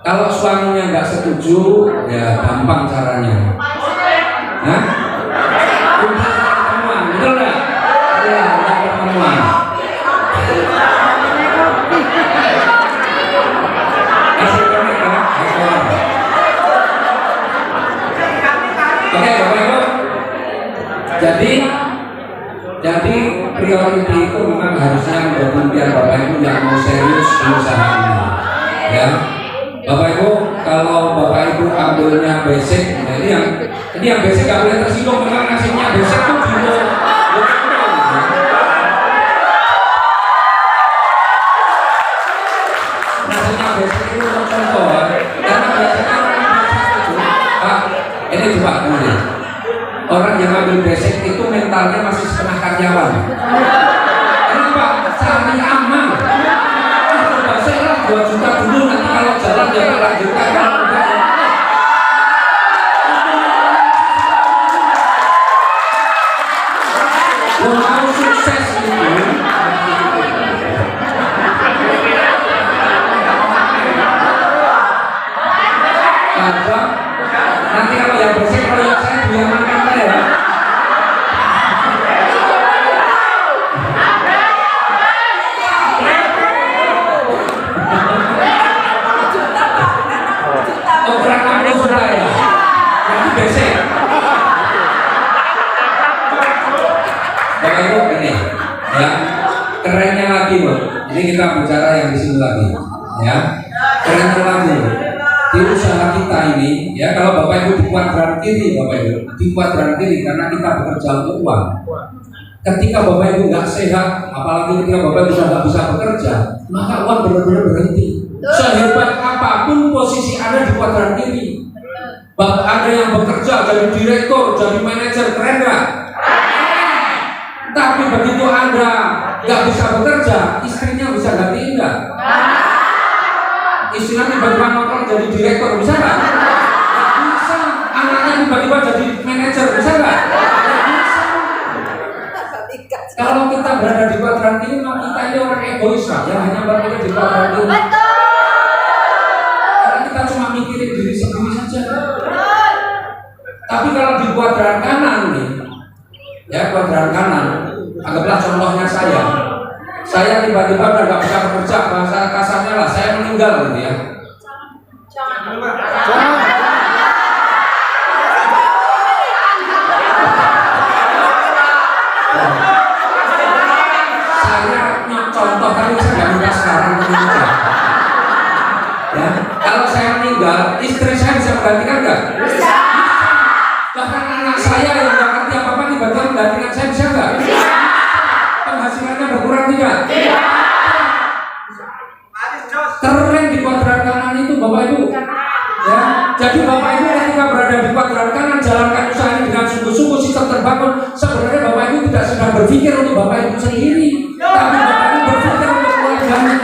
kalau suaminya nggak setuju, ya gampang caranya. Hah? Undang pertemuan, betul nggak? Ya, undang pertemuan. Oke, Bapak Ibu. Jadi priority itu memang harusnya menjadi impian Bapak Ibu yang mau serius di usaha ini. Ya, Bapak Ibu, kalau Bapak Ibu ambilnya basic, nah ini yang basic nggak boleh tersinggung, memang nasibnya basic tuh gitu. Nasibnya basic itu contoh, karena biasanya orang basic itu, Pak, ini coba kemudian orang yang ambil basic itu mentalnya masih setengah karyawan. Kenapa? Cari aman. Coba saya lah 2 juta dulu, nanti kalau jalan ya tak lanjutkan, kalau enggak ya. Mau sukses itu apa? Nanti kalau yang bersih proyek saya dia makan ya. Oh kurang 60 juta ya. Berarti bersih. Bapak Ibu ini ya, kerennya lagi loh. Ini kita bicara yang di sini lagi ya. Kerennya lagi loh. Di usaha kita ini ya, kalau Bapak Ibu di kuadran kiri, Bapak Ibu di kuadran kiri, karena kita bekerja untuk uang. Ketika Bapak Ibu nggak sehat, apalagi ketika Bapak Ibu sudah nggak bisa bekerja, maka uang benar-benar berhenti. Sehebat apapun posisi Anda di kuadran kiri, Bapak ada yang bekerja jadi direktur, jadi manajer, keren nggak? Tapi begitu Anda nggak bisa bekerja, istrinya bisa gantiin nggak? Istrinya tiba-tiba nongkrong jadi direktur, bisa nggak? Bisa. Anaknya tiba-tiba jadi manajer, bisa nggak? Kalau kita berada di kuadran ini, maka kita ini orang egois lah, yang hanya berpikir di kuadran ini. Karena kita cuma mikirin diri sendiri saja. Tapi kalau di kuadran kanan nih, ya kuadran kanan, anggaplah contohnya saya. saya tiba-tiba udah nggak bisa bekerja, bahasa kasarnya lah, saya meninggal gitu ya. Saya contoh kali saya nggak minta sekarang meninggal. Ya, kalau saya meninggal, istri saya bisa menggantikan nggak? Bahkan anak saya yang nggak ngerti apa-apa tiba-tiba menggantikan saya bisa nggak? Penghasilannya berkurang tidak? Keren di kuadran kanan itu Bapak Ibu. Ya, jadi Bapak Ibu ketika berada di kuadran kanan jalankan usaha ini dengan sungguh-sungguh sistem terbangun. Sebenarnya Bapak Ibu tidak sedang berpikir untuk Bapak Ibu sendiri, tapi Bapak Ibu berpikir untuk keluarganya.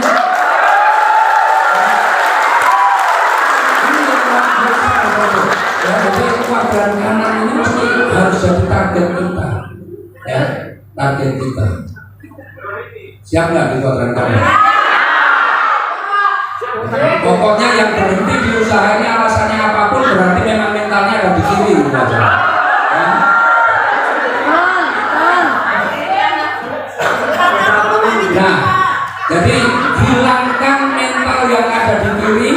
Ya, jadi kuadran kanan ini mesti harus jadi target kita. Ya, target kita. Siap nggak di kuadran kanan? Pokoknya yang berhenti di usaha ini alasannya apapun berarti memang mentalnya ada di kiri gitu aja. Ya. Nah, jadi hilangkan mental yang ada di kiri.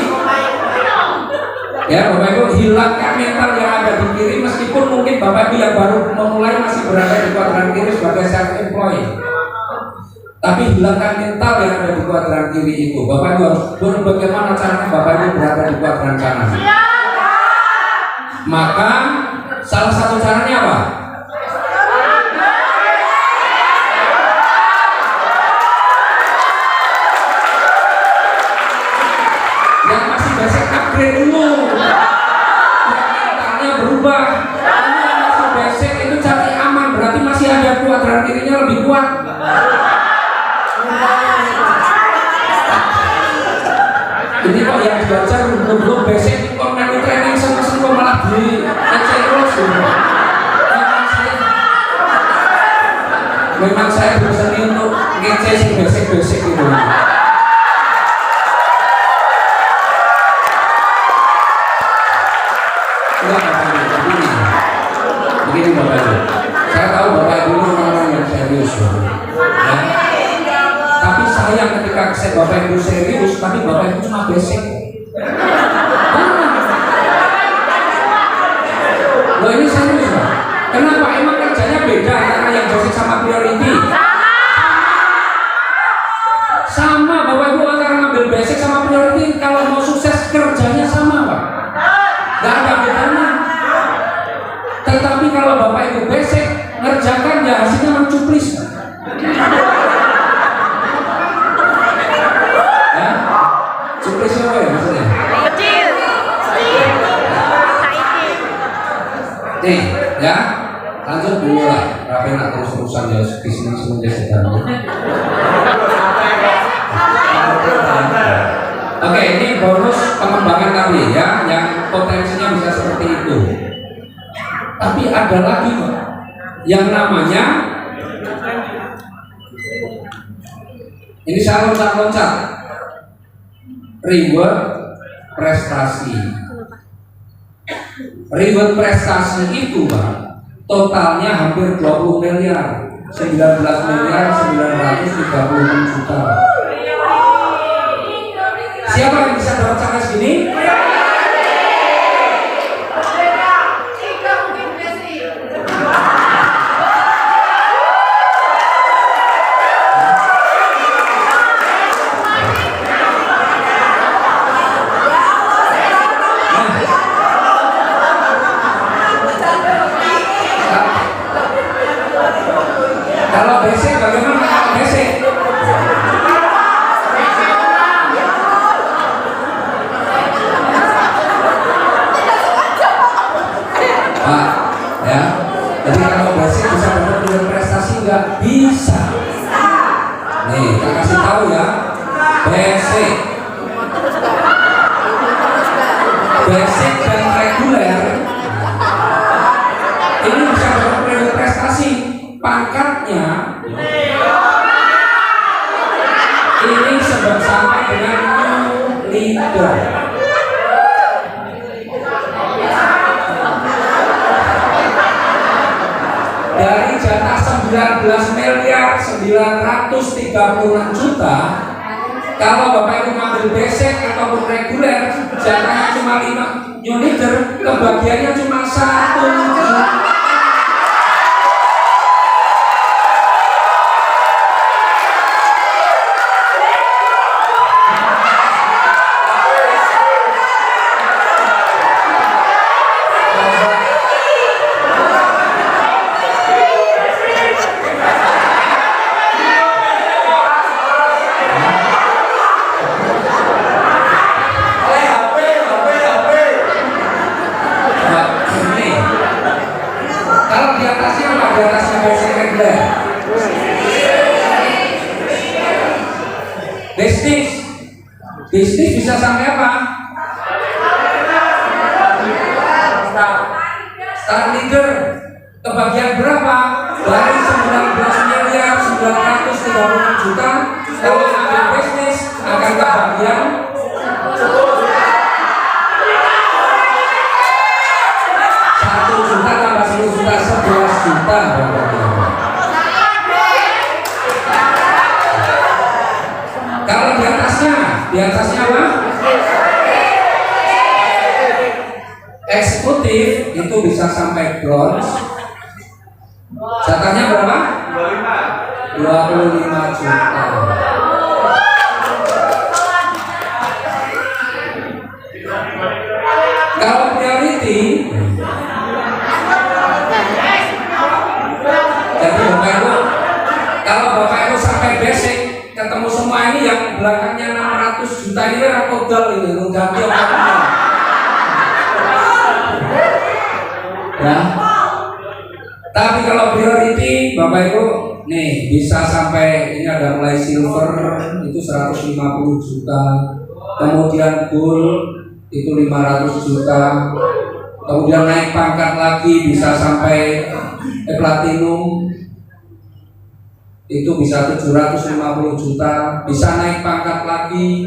Ya, Bapak Ibu, hilangkan mental yang ada di kiri meskipun mungkin Bapak Ibu yang baru memulai masih berada di kuadran kiri sebagai self-employed. Tapi hilangkan mental yang ada di kuadran kiri itu. Bapak Ibu harus bagaimana caranya Bapak Ibu berada di kuadran kanan. Maka salah satu caranya apa? Yang masih basic upgrade dulu. Yang mentalnya berubah. Yang masih basic itu cari aman, berarti masih ada kuadran kirinya lebih kuat. Ini kok yang belajar belum basic kok menu training sama-sama kok malah di ngecek terus gitu. Memang saya berseni untuk ngecek sih basic gitu. Enggak apa-apa, begini Bapak Ibu. Saya tahu Bapak Ibu ini orang yang serius. Ya. Tapi sayang ketika Bapak Ibu serius, tapi Bapak Ibu cuma basic. Loh ini serius Pak. Kenapa? Emang kerjanya beda antara yang basic sama priority? Sama Bapak Ibu antara ngambil basic sama priority. Kalau mau sukses kerjanya sama Pak. Gak ada bedanya. Tetapi kalau Bapak Ibu basic ngerjakan ya hasilnya mencuplis. Cuplis apa ya maksudnya? Kecil. Nih, ya lanjut dulu lah. Rapi nak terus-terusan ya senang-senang dia sedang. Oke, ini bonus pengembangan tadi ya, yang potensinya bisa seperti itu. Tapi ada lagi Pak, yang namanya ini saya loncat-loncat. Reward prestasi. Reward prestasi itu Pak, totalnya hampir 20 miliar, 19 miliar 936 juta. Siapa yang bisa dapat sampai segini? Kalau basic bagaimana? Kalau basic Pak, ya. Jadi kalau basic bisa dapat dengan prestasi nggak? Bisa. Nih, kita kasih tahu ya. Basic dan reguler ini bisa dapat prestasi. Pangkatnya ini sama dengan leader. Dari jatah 19 miliar 900 236 juta. Kalau Bapak Ibu ngambil basic ataupun reguler, jatahnya cuma 5 uniter, kebagiannya cuma 1 juta. Bisnis bisa sampai apa? Start leader kebagian berapa? Dari 19 miliar 936 juta. Kalau ambil bisnis akan kebagian 1 juta tambah 10 juta 11 juta. Kalau di atasnya apa? Eksekutif itu bisa sampai bronze. Jatahnya berapa? 25 juta. Kalau priority, jadi Bapak Ibu, kalau Bapak Ibu sampai basic ketemu semua ini yang belakangnya 600 juta ini rakodal ini ganti orang ya. Tapi kalau priority Bapak Ibu nih bisa sampai ini ada mulai silver itu 150 juta, kemudian gold itu 500 juta, kemudian naik pangkat lagi bisa sampai platinum itu bisa 750 juta, bisa naik pangkat lagi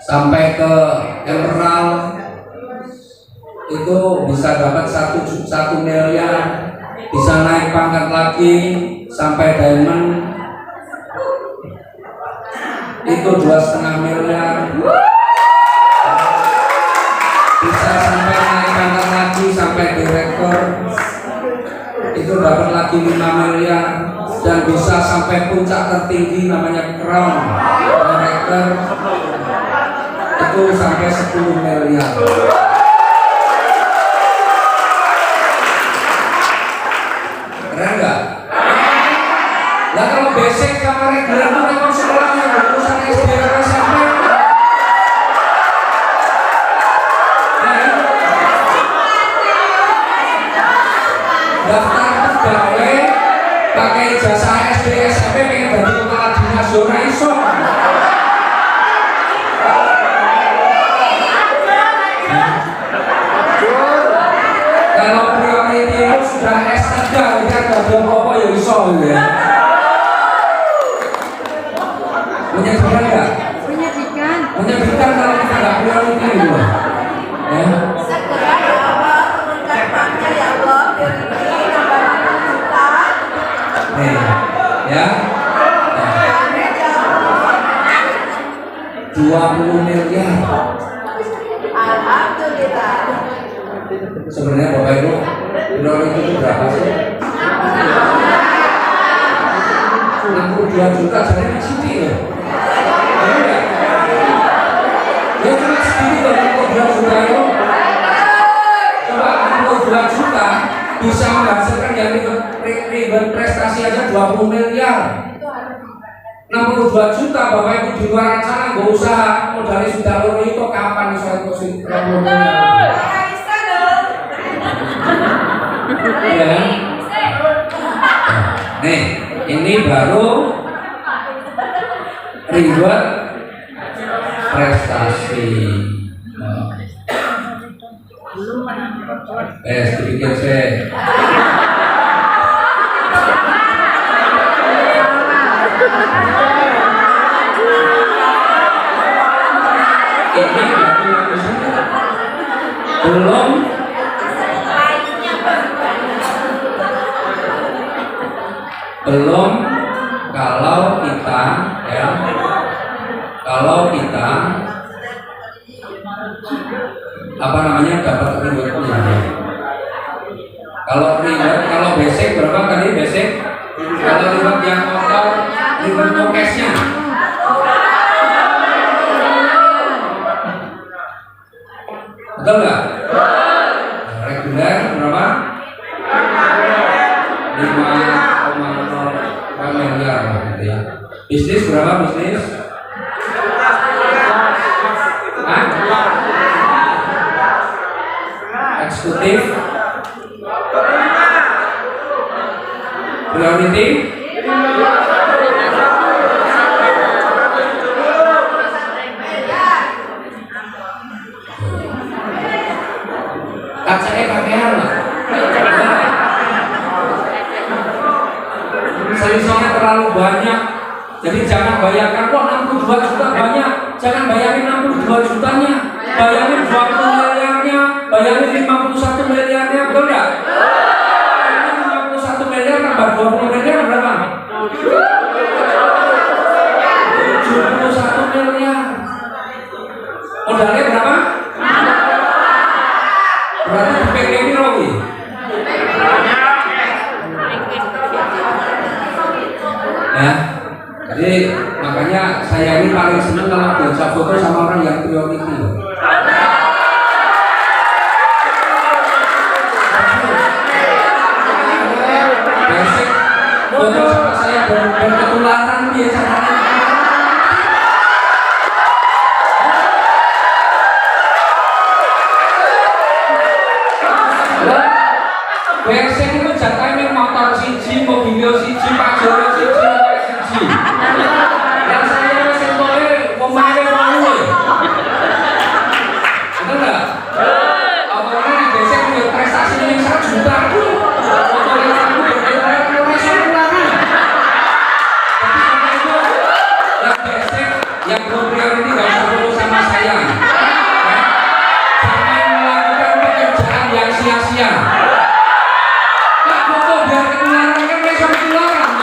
sampai ke emerald itu bisa dapat 1 miliar, bisa naik pangkat lagi sampai diamond itu 2,5 miliar, bisa sampai naik pangkat lagi sampai direktur itu dapat lagi 5 miliar, dan bisa sampai puncak tertinggi namanya crown director itu sampai 10 miliar. Keren nggak? Nah kalau basic sama reguler itu memang sekolahnya lulusan SD atau SMP. Daftar pegawai pakai ijazah SD SMP pengen jadi kepala dinas zona iso. Kalau priority itu sudah S3 kan gak apa ya iso ya. Menyedihkan nggak? Menyedihkan kalau kita nggak priority gitu ya. Ya, 20 miliar. Alhamdulillah. Sebenarnya Bapak Ibu, priority itu berapa sih? 62 juta jadi sedikit loh. Ya cuma sedikit loh, 62 juta itu. Coba 62 juta bisa menghasilkan yang ribet prestasi aja 20 miliar. 62 juta Bapak Ibu di luar sana nggak usaha modalnya sudah lori itu kapan bisa itu 60 miliar? Ya. Nih, ini baru reward prestasi. Sedikit saya. Ini belum Belum kalau kita ya, kalau kita apa namanya dapat rewardnya. Kalau reward, kalau basic berapa kali basic? Kalau reward yang kotor, reward no cash-nya. Betul nggak? Reguler berapa? 5,0 miliar gitu ya. Bisnis berapa bisnis? Hah? Eksekutif? Priority? Kacanya kakean lah. Selisihnya terlalu banyak. Jadi jangan bayangkan kok 62 juta banyak. Jangan bayangin 62 jutanya. Bayangin 20 miliarnya. Bayangin 51 miliarnya. Betul nggak? 51 miliar tambah 20 miliar berapa? 71 miliar. Modalnya berapa? Berarti DPG ini lagi. Ya, jadi makanya saya ini paling senang kalau bisa foto sama orang yang priority. Basic foto sama saya berketularan biasanya. Basic itu jatahnya motor siji, mobil siji, pajero siji, siji. Dan saya masih boleh pemain malu. Betul nggak? Apalagi di basic punya prestasi yang 1 juta. Motor yang aku berkaitan dengan nasional. Tapi itu yang basic, yang priority nggak usah foto sama saya. Jangan melakukan pekerjaan yang sia-sia. Biar ketularan kan besok ketularan.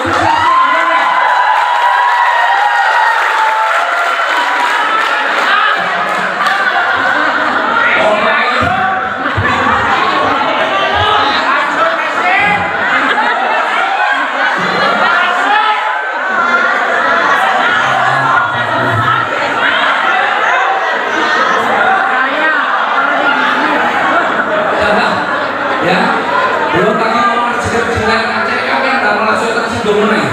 Ya, belum lagi mau cerita Aceh kalian nggak langsung tersinggung nih.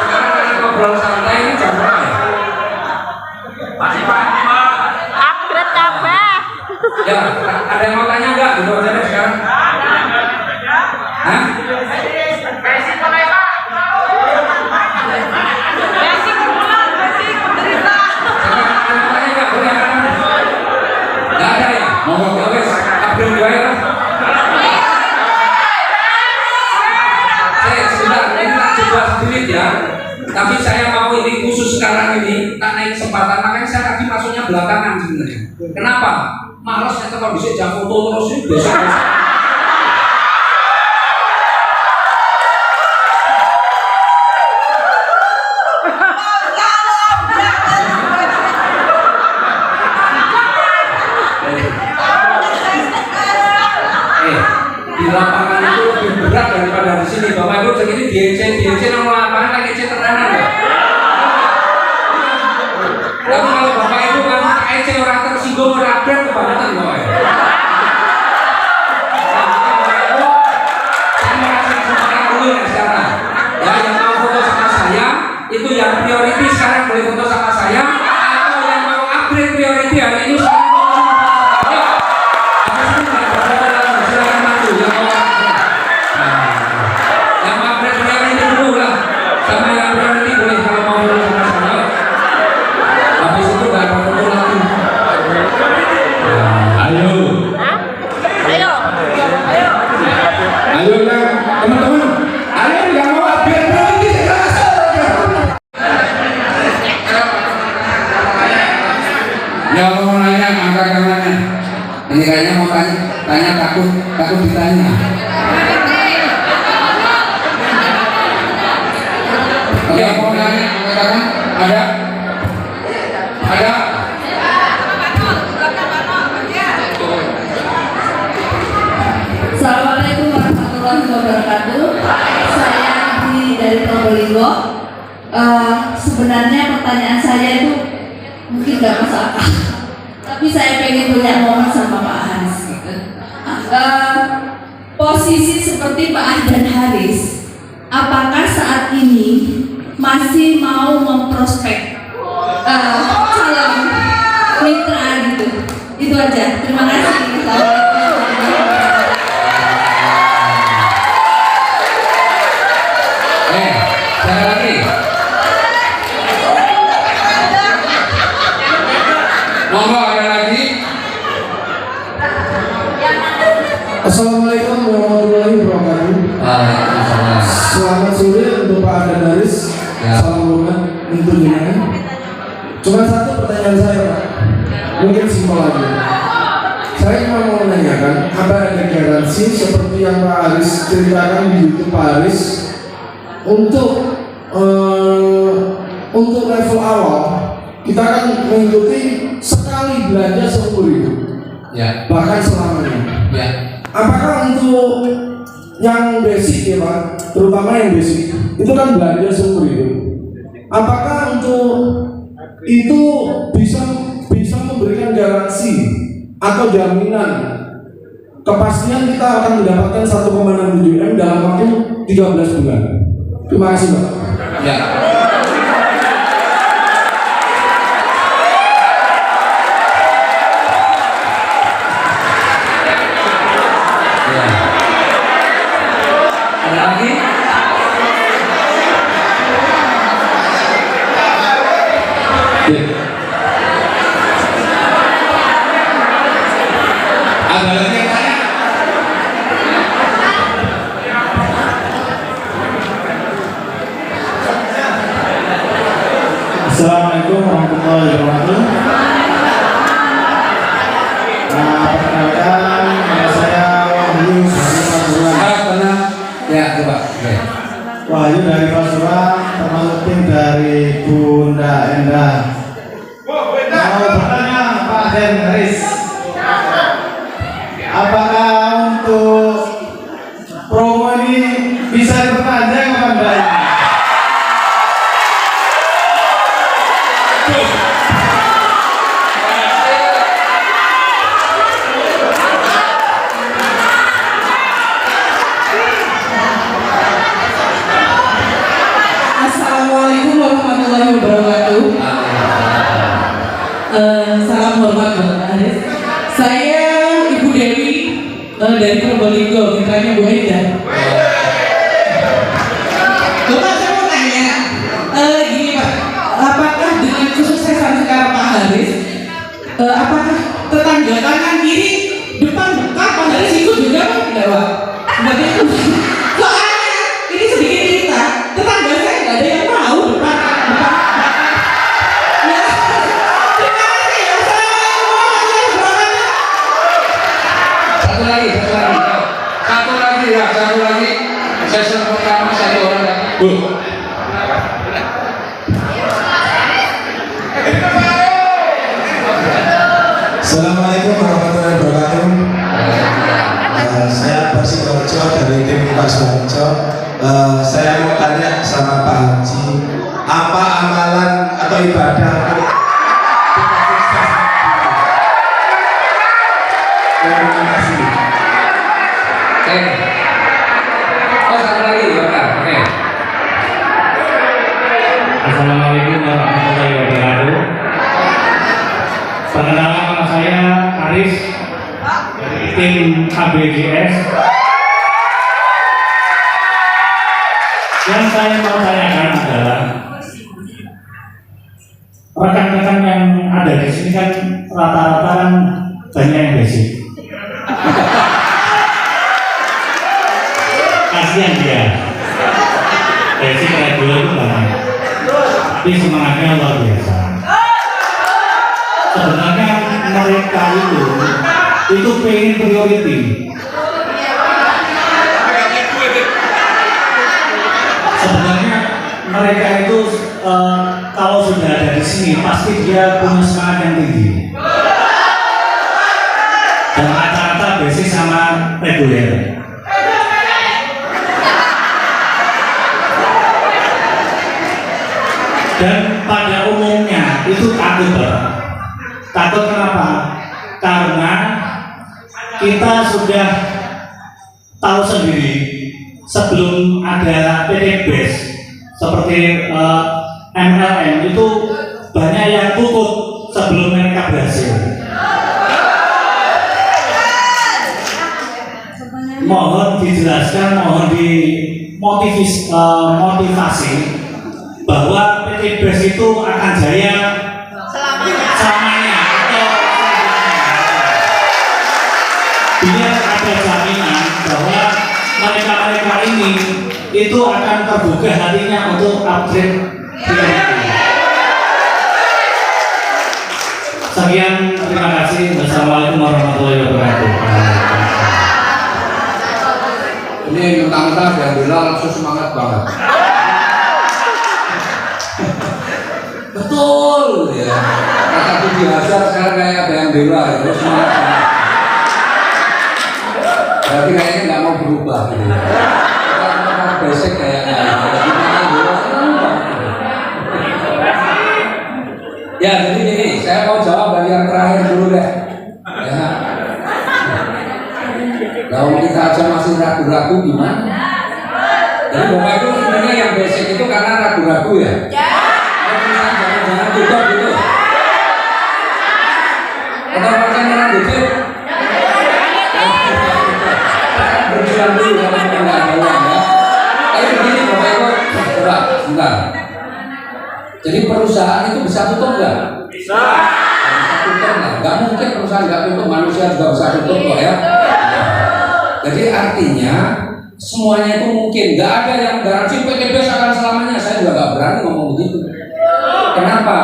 Sekarang kita ngobrol santai ini jam berapa ya? Masih pagi Pak. Upgrade kabeh. Ya, ada yang mau tanya nggak? Gitu aja deh sekarang. Hah? Basic mulai Pak. Basic pulang, basic menderita. Sekarang ada yang mau tanya nggak? Boleh kan? Nggak ada ya? Mau wes upgrade gue ya? Sedikit ya, tapi saya mau ini khusus sekarang ini tak naik kesempatan, makanya saya tadi masuknya belakangan sebenarnya. Kenapa? Males ya kalau bisa jam foto terus ini besok. Di lapangan itu lebih berat daripada di sini. Bapak Ibu segini DC nang lapangan lagi DC tenanan ya. Tapi kalau Bapak Ibu kan EC orang tersinggung orang berat kebanyakan Bapak Ibu. Saya merasa kesempatan dulu ya sekarang. Ya yang mau foto sama saya itu yang priority sekarang boleh foto sama saya, atau yang mau upgrade priority hari ini sekarang foto sama saya. Silakan maju yang mau yang upgrade priority dulu lah, sama yang priority boleh kalau mau foto sama saya. Habis itu nggak ada foto lagi. Ayo, Ayo. ayo lah teman-teman. Ayo yang mau upgrade priority sekarang. Ya mau nanya angkat tangannya. Ini kayaknya mau tanya takut ditanya. Yang mau nanya, mengatakan ada? Ada? Assalamualaikum warahmatullahi wabarakatuh. Saya dari Probolinggo. Sebenarnya pertanyaan saya itu mungkin nggak masuk akal, tapi saya pengen punya momen sama Pak Haris. Posisi seperti Pak Ahdan Haris, apakah saat ini masih mau memprospek calon mitra gitu? Itu aja. Terima kasih. Sekali lagi. Monggo ada lagi. Assalamualaikum warahmatullahi wabarakatuh. Waalaikumsalam. Selamat sore untuk Pak Ahdan Haris. Ya. Salam hormat untuk jenengan. Cuma satu pertanyaan saya, Pak. Mungkin simpel aja. Saya cuma mau menanyakan, apa ada garansi seperti yang Pak Haris ceritakan di YouTube Pak Haris untuk level awal kita kan mengikuti sekali belanja seumur hidup, Ya. bahkan selamanya. Ya. Apakah untuk yang basic ya Pak, terutama yang basic itu kan belanja seumur hidup. Apakah untuk itu bisa memberikan garansi atau jaminan kepastian kita akan mendapatkan 1,67 M dalam waktu 13 bulan? Terima kasih Pak. Ya. Ada lagi? Ada lagi yang tanya? Assalamualaikum warahmatullahi wabarakatuh. Perkenalkan, nama saya Wahyu dari Pasuruan. Pernah? Ya, coba. Oke. Wahyu dari Pasuruan, termasuk tim dari Bunda Endah. Mau bertanya Pak Ahdan Haris, apakah untuk promo ini bisa diperpanjang apa enggak? Assalamualaikum warahmatullahi wabarakatuh. Salam hormat Bapak Haris. Saya Ibu Dewi dari Probolinggo, mitranya Bu Eda. Bapak, saya mau tanya, gini Pak, apakah dengan kesuksesan sekarang Pak Haris, apakah tetangga kanan kiri depan belakang Pak Haris ikut juga Pak? Tidak Pak. Seperti itu. Soalnya ini sedikit cerita, tetangga saya nggak ada yang mau depan. Ya, terima kasih ya. Assalamualaikum warahmatullahi wabarakatuh. Satu lagi. Satu lagi. Sesi pertama satu orang lagi. Bu. Assalamualaikum warahmatullahi wabarakatuh. Saya Persi Korjo dari tim Pasuruan. Saya mau tanya sama Pak Haji, apa amalan atau ibadah untuk terima kasih. Oke. Oh, satu lagi, Bapak. Oke. Assalamualaikum warahmatullahi wabarakatuh. Perkenalkan, nama saya Haris dari tim ABGS. Yang saya mau tanyakan adalah rekan-rekan yang ada di sini kan rata-rata kan banyak yang basic. Kasihan dia. Basic reguler itu banyak. Tapi semangatnya luar biasa. Sebenarnya mereka itu pengen priority. Sebenarnya mereka itu kalau sudah ada di sini pasti dia punya semangat yang tinggi. Dan rata-rata basic sama reguler. Dan pada umumnya itu takut, Pak. Takut kenapa? Karena kita sudah tahu sendiri sebelum ada PTBS seperti MLM itu banyak yang tutup sebelum mereka berhasil. Mohon dijelaskan, mohon dimotivasi bahwa PTBS itu akan jaya selamanya atau biar ada jaminan bahwa mereka ini itu akan terbuka hatinya untuk upgrade diri. Sekian, terima kasih. Wassalamualaikum warahmatullahi wabarakatuh. Ini mentang-mentang yang bilang langsung semangat banget. Betul ya. Kata Budi Hazar sekarang kayak ada yang bela ya, terus semangat. Berarti kayaknya nggak mau berubah gitu. Kita basic kayaknya. Ya jadi gini, saya mau jawab dari yang terakhir dulu deh. Ya. Kalau kita aja masih ragu-ragu gimana? Jadi Bapak itu sebenarnya yang basic itu karena ragu-ragu ya. Jangan tutup gitu. Atau percaya dikit. Berjuang dulu kalau kita nggak ada uang ya. Tapi begini Bapak Ibu, coba sebentar. Jadi perusahaan itu bisa tutup nggak? Bisa tutup nggak? Nggak mungkin perusahaan nggak tutup, manusia juga bisa tutup kok ya. Jadi artinya semuanya itu mungkin. Nggak ada yang garansi PTBS akan selamanya. Saya juga nggak berani ngomong begitu. Kenapa?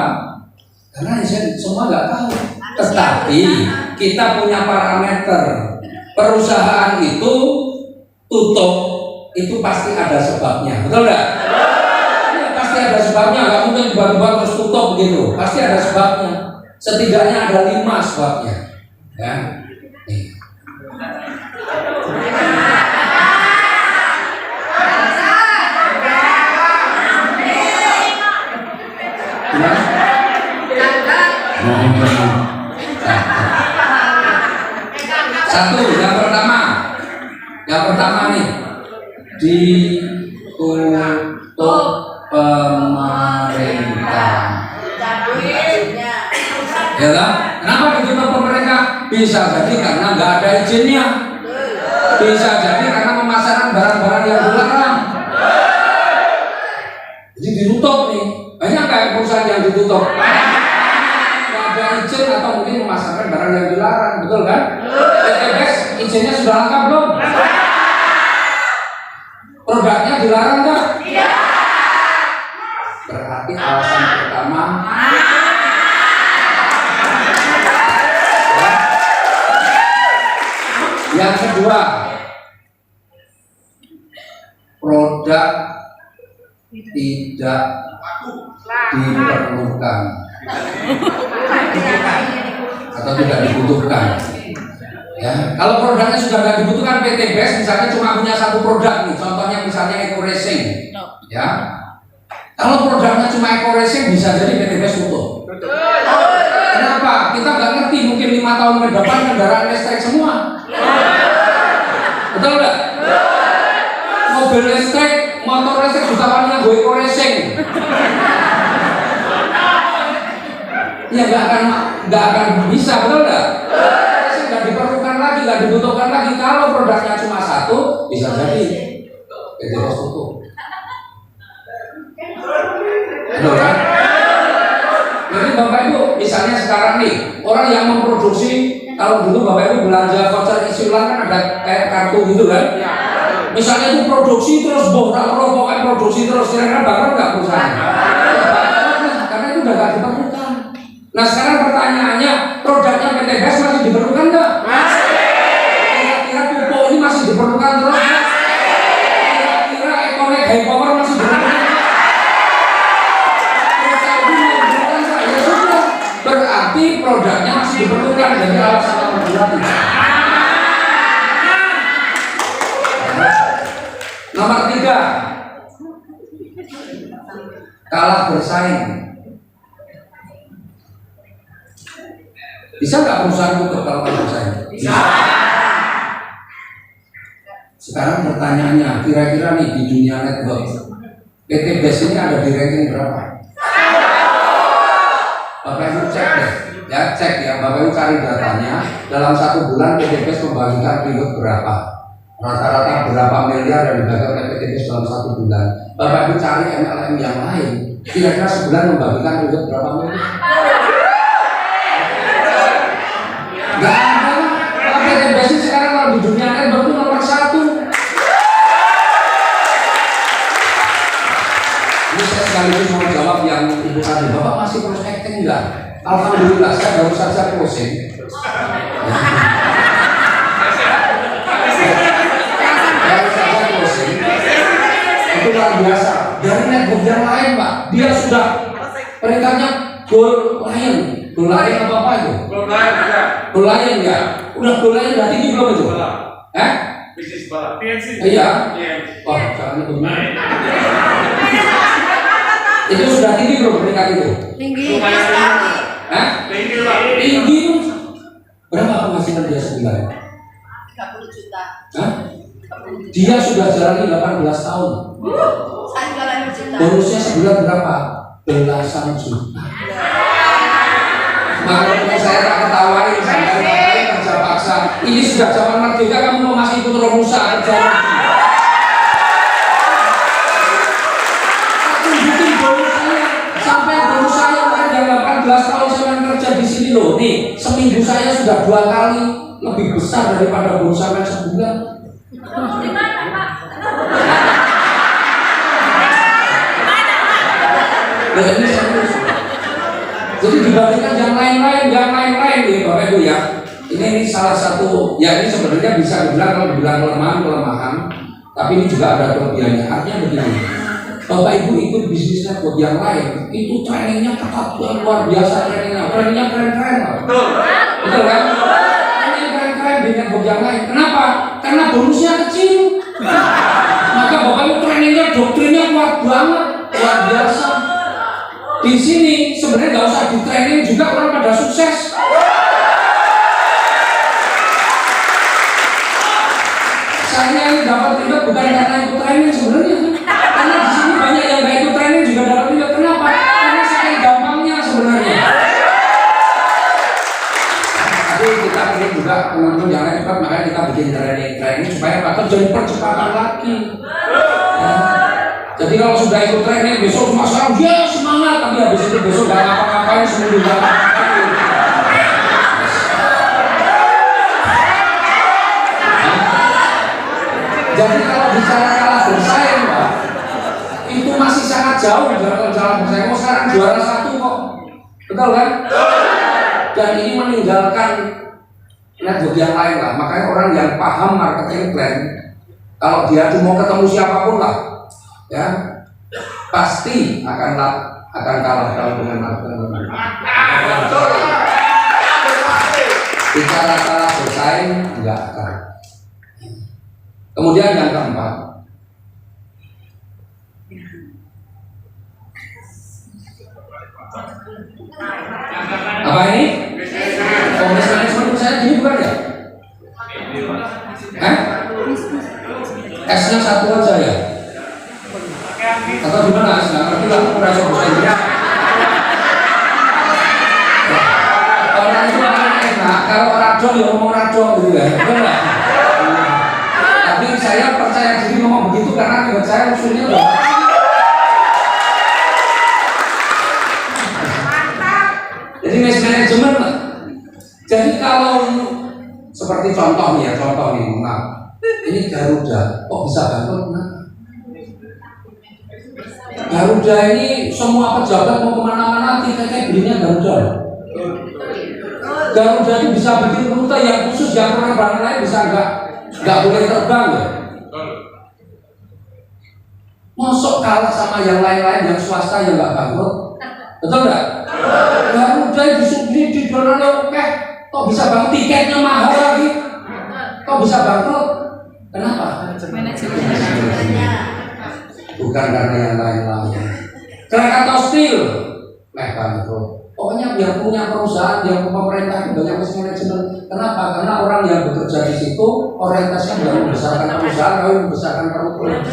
Karena saya semua nggak tahu. Tetapi kita punya parameter. Perusahaan itu tutup itu pasti ada sebabnya, betul nggak? Ya, pasti ada sebabnya. Nggak mungkin tiba-tiba terus tutup begitu. Pasti ada sebabnya. Setidaknya ada 5 sebabnya. Ya. Nih. Satu, yang pertama nih ditutup pemerintah. Ya kan? Kenapa ditutup pemerintah? Bisa jadi karena nggak ada izinnya. Bisa jadi karena memasarkan barang-barang yang dilarang. Jadi ditutup nih. Banyak kayak perusahaan yang ditutup. Ada izin atau mungkin memasarkan barang yang dilarang, betul kan? PTBS izinnya sudah lengkap belum? Produknya dilarang nggak? Tidak. Berarti alasan pertama. Yang kedua, produk tidak diperlukan atau tidak dibutuhkan. Ya, kalau produknya sudah tidak dibutuhkan, PTBS misalnya cuma punya satu produk nih, contohnya misalnya Eco Racing. Ya, kalau produknya cuma Eco Racing bisa jadi PTBS tutup. Kenapa? Kita nggak ngerti, mungkin 5 tahun ke depan kendaraan listrik semua. Betul nggak? Mobil listrik, motor listrik bisa warnanya gue Eco Racing. Ya nggak akan bisa, betul nggak? Nggak diperlukan lagi, nggak dibutuhkan lagi. Kalau produknya cuma satu, bisa jadi PTBS tutup. Betul kan? Jadi Bapak Ibu, misalnya sekarang nih orang yang memproduksi, kalau dulu Bapak Ibu belanja voucher isi ulang kan ada kayak kartu gitu kan? Misalnya itu produksi terus pokoknya produksi terus, kira-kira bakal nggak perusahaan? Karena itu udah nggak diperlukan. Nah sekarang pertanyaannya, produknya PTBS masih diperlukan nggak? Kira-kira pupuk ini masih diperlukan terus? Kira-kira ekonomi high power masih diperlukan nggak? produknya masih diperlukan jadi alasan yang berarti. Nomor 3, kalah bersaing. Bisa nggak perusahaan untuk kalah bersaing? Bisa. Sekarang pertanyaannya, kira-kira nih di dunia network, PT BES ini ada di ranking berapa? Bapak Ibu cek deh, ya cek ya, Bapak Ibu cari datanya. Dalam 1 bulan PT BES membagikan reward berapa? Rata-rata berapa miliar yang dibagikan oleh PT BES dalam 1 bulan? Bapak Ibu cari MLM yang lain, kira-kira sebulan membagikan reward berapa miliar? Gak ada. PT BES ini sekarang kalau di dunia network itu nomor 1. Ini saya sekaligus mau jawab yang ibu tadi, Bapak masih terus acting enggak? Alhamdulillah saya baru saja closing. Baru saja closing. Itu luar biasa. Dari network yang lain Pak, dia sudah peringkatnya Gold Lion. Gold Lion apa itu? Gold Lion ya. Udah Gold Lion udah tinggi belum itu? Bisnis balap. Iya. Wah, jangan itu. Itu sudah tinggi belum peringkat itu? Tinggi. Tinggi. Berapa penghasilan dia sebulan? 30 juta. Dia sudah jalani 18 tahun. Saya jualan juta. Bonusnya sebulan berapa? Belasan juta. Makanya saya tak ketawain sampai bapak kerja paksa. Ini sudah zaman merdeka, kamu mau masih ikut Romusa kerja lagi. Tunjukin bonus saya, sampai bonus saya yang 18 tahun saya kerja di sini loh. Nih, seminggu saya sudah 2 kali lebih besar daripada bonus saya sebulan. Nah, ini serius. Jadi dibandingkan yang lain-lain nih Bapak Ibu ya. Ini salah satu, ya ini sebenarnya bisa dibilang kalau dibilang kelemahan, tapi ini juga ada kelebihannya. Artinya begini, Bapak Ibu ikut bisnis network yang lain, itu trainingnya ketat, luar biasa trainingnya keren-keren lah. Betul kan? Trainingnya keren-keren di network yang lain. Kenapa? Karena bonusnya kecil. Maka Bapak Ibu trainingnya, doktrinnya kuat banget, luar biasa. Di sini sebenarnya nggak usah di training juga orang pada sukses. Saya ini dapat reward bukan karena ikut training sebenarnya, karena di sini banyak yang nggak ikut training juga dapat reward. Kenapa? Karena saking gampangnya sebenarnya. Tapi kita ingin juga teman-teman yang lain cepat, makanya kita bikin training supaya terjadi percepatan lagi. Ya. Jadi kalau sudah ikut training besok cuma sekarang ya semangat, tapi habis itu besok gak ngapa-ngapain seminggu gak ngapa-ngapain. Jadi kalau bicara kalah bersaing Pak, itu masih sangat jauh dalam jalan bersaing. Oh sekarang juara 1 kok, betul kan? Dan ini meninggalkan network yang lain lah. Makanya orang yang paham marketing plan, kalau dia mau ketemu siapapun lah, ya pasti akan kalah kalau dengan marketing. Bicara kalah bersaing enggak akan. Kemudian yang keempat, apa ini? Komunis manajemen saya gini bukan ya? S-nya 1 aja ya? Atau gimana? Nggak ngerti lah, aku rasa bahasa Inggris. Orang itu enak, kalau radon ya ngomong radon gitu ya, betul nggak? Tapi saya percaya diri ngomong begitu karena buat saya usulnya udah. Jadi manajemen lah. Jadi kalau seperti contoh nih, maaf, ini Garuda, kok bisa bangkrut? Garuda ini semua pejabat mau kemana-mana tiket belinya Garuda. Garuda ini bisa bikin rute yang khusus yang penerbangan lain bisa nggak boleh terbang ya. Masuk kalah sama yang lain-lain yang swasta yang nggak bangkrut, betul nggak? Garuda saya di donor oke, kok bisa bang tiketnya mahal lagi, kok bisa bangkrut? Kenapa? Manajemennya. Bukan karena yang lain-lain. Krakatau Steel, bangkrut. Pokoknya yang punya perusahaan, yang pemerintah itu banyak manajemen. Kenapa? Karena orang yang bekerja di situ orientasinya bukan membesarkan perusahaan, tapi membesarkan perut.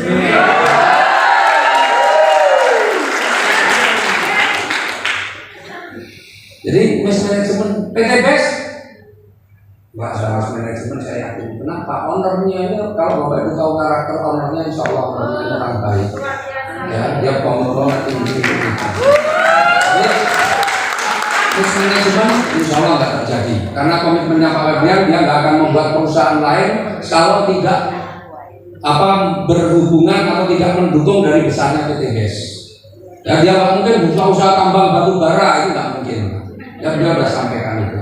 Jadi mismanajemen PT BES nggak ada mismanajemen, saya yakin. Kenapa? Ownernya ini kalau Bapak Ibu tahu karakter ownernya, insya Allah orang baik. Ya, dia pemurah tinggi. Mismanajemen insya Allah nggak terjadi karena komitmennya Pak Febrian, dia nggak akan membuat perusahaan lain kalau tidak berhubungan atau tidak mendukung dari besarnya PT BES. Ya, dia nggak mungkin buka usaha tambang batu bara, itu nggak mungkin. Ya, dia sudah sampaikan itu.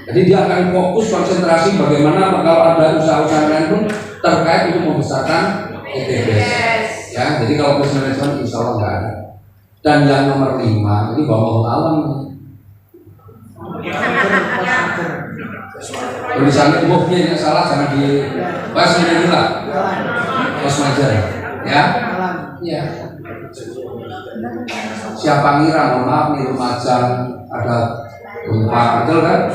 Jadi dia akan fokus konsentrasi bagaimana kalau ada usaha-usaha lain pun terkait untuk membesarkan PT BES. Ya, jadi kalau mismanajemen insya Allah nggak ada. Dan yang nomor 5 ini wallahu alam. Tulisannya bukunya yang salah jangan di bahas ini lah. Mas Majar, ya. Ya. Siapa ngira, mohon maaf nih Lumajang ada gempa, betul kan?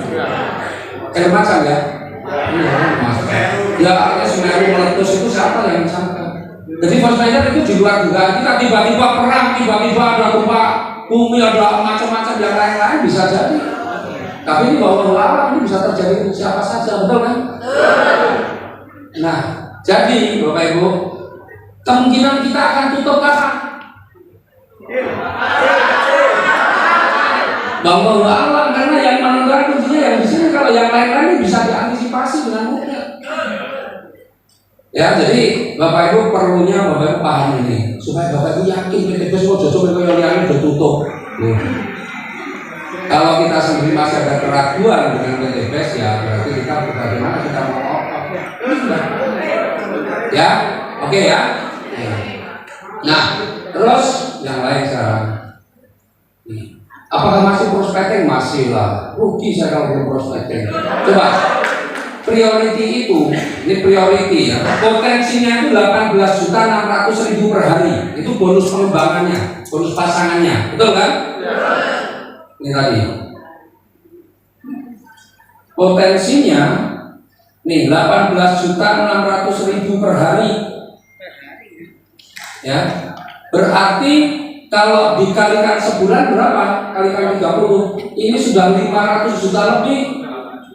Lumajang ya? Iya, Lumajang. Ya artinya Semeru meletus itu siapa yang sangka? Jadi Mas Majar itu di luar juga. Kita tiba-tiba perang, tiba-tiba ada gempa bumi, ada macam-macam yang lain-lain bisa jadi. Tapi ini bahwa alam ini bisa terjadi untuk siapa saja, betul kan? Nah, jadi Bapak Ibu, kemungkinan kita akan tutup kapan? Bahwa alam karena yang menentukan kuncinya yang di sini, kalau yang lain-lain bisa diantisipasi dengan mudah. Ya, jadi Bapak Ibu perlunya Bapak Ibu paham ini supaya Bapak Ibu yakin PT BES mau jodoh yang udah tutup. Kalau kita sendiri masih ada keraguan dengan PT BES, ya berarti kita bagaimana kita mau ya, oke ya. Nah, terus yang lain sekarang, apakah masih prospecting? Masih lah. Rugi saya kalau belum prospecting. Coba priority itu, ini priority ya. Potensinya itu 18.600.000 per hari. Itu bonus pengembangannya, bonus pasangannya, betul kan? Ini tadi potensinya nih 18.600.000 per hari ya, berarti kalau dikalikan sebulan berapa? Kalikan 30, ini sudah 500 juta lebih,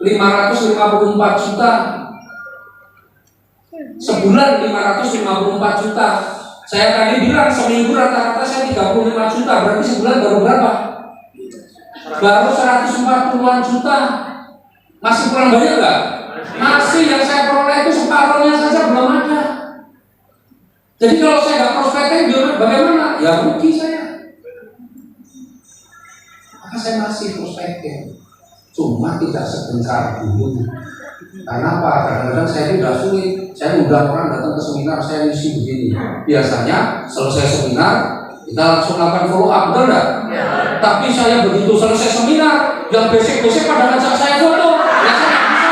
554 juta sebulan, 554 juta. Saya tadi bilang seminggu rata-rata saya 35 juta, berarti sebulan baru berapa? Baru 140-an juta. Masih kurang banyak nggak? Masih, yang saya peroleh itu separuhnya saja belum ada. Jadi kalau saya nggak prospecting bagaimana? Ya rugi saya. Maka saya masih prospecting, cuma tidak sebentar dulu. Karena apa? Kadang-kadang saya ini udah sulit. Saya undang orang datang ke seminar, saya isi begini. Biasanya selesai seminar kita langsung lakukan follow up, betul nggak? Ya. Tapi saya begitu selesai seminar, yang basic-basic pada ngajak saya foto, ya saya nggak bisa.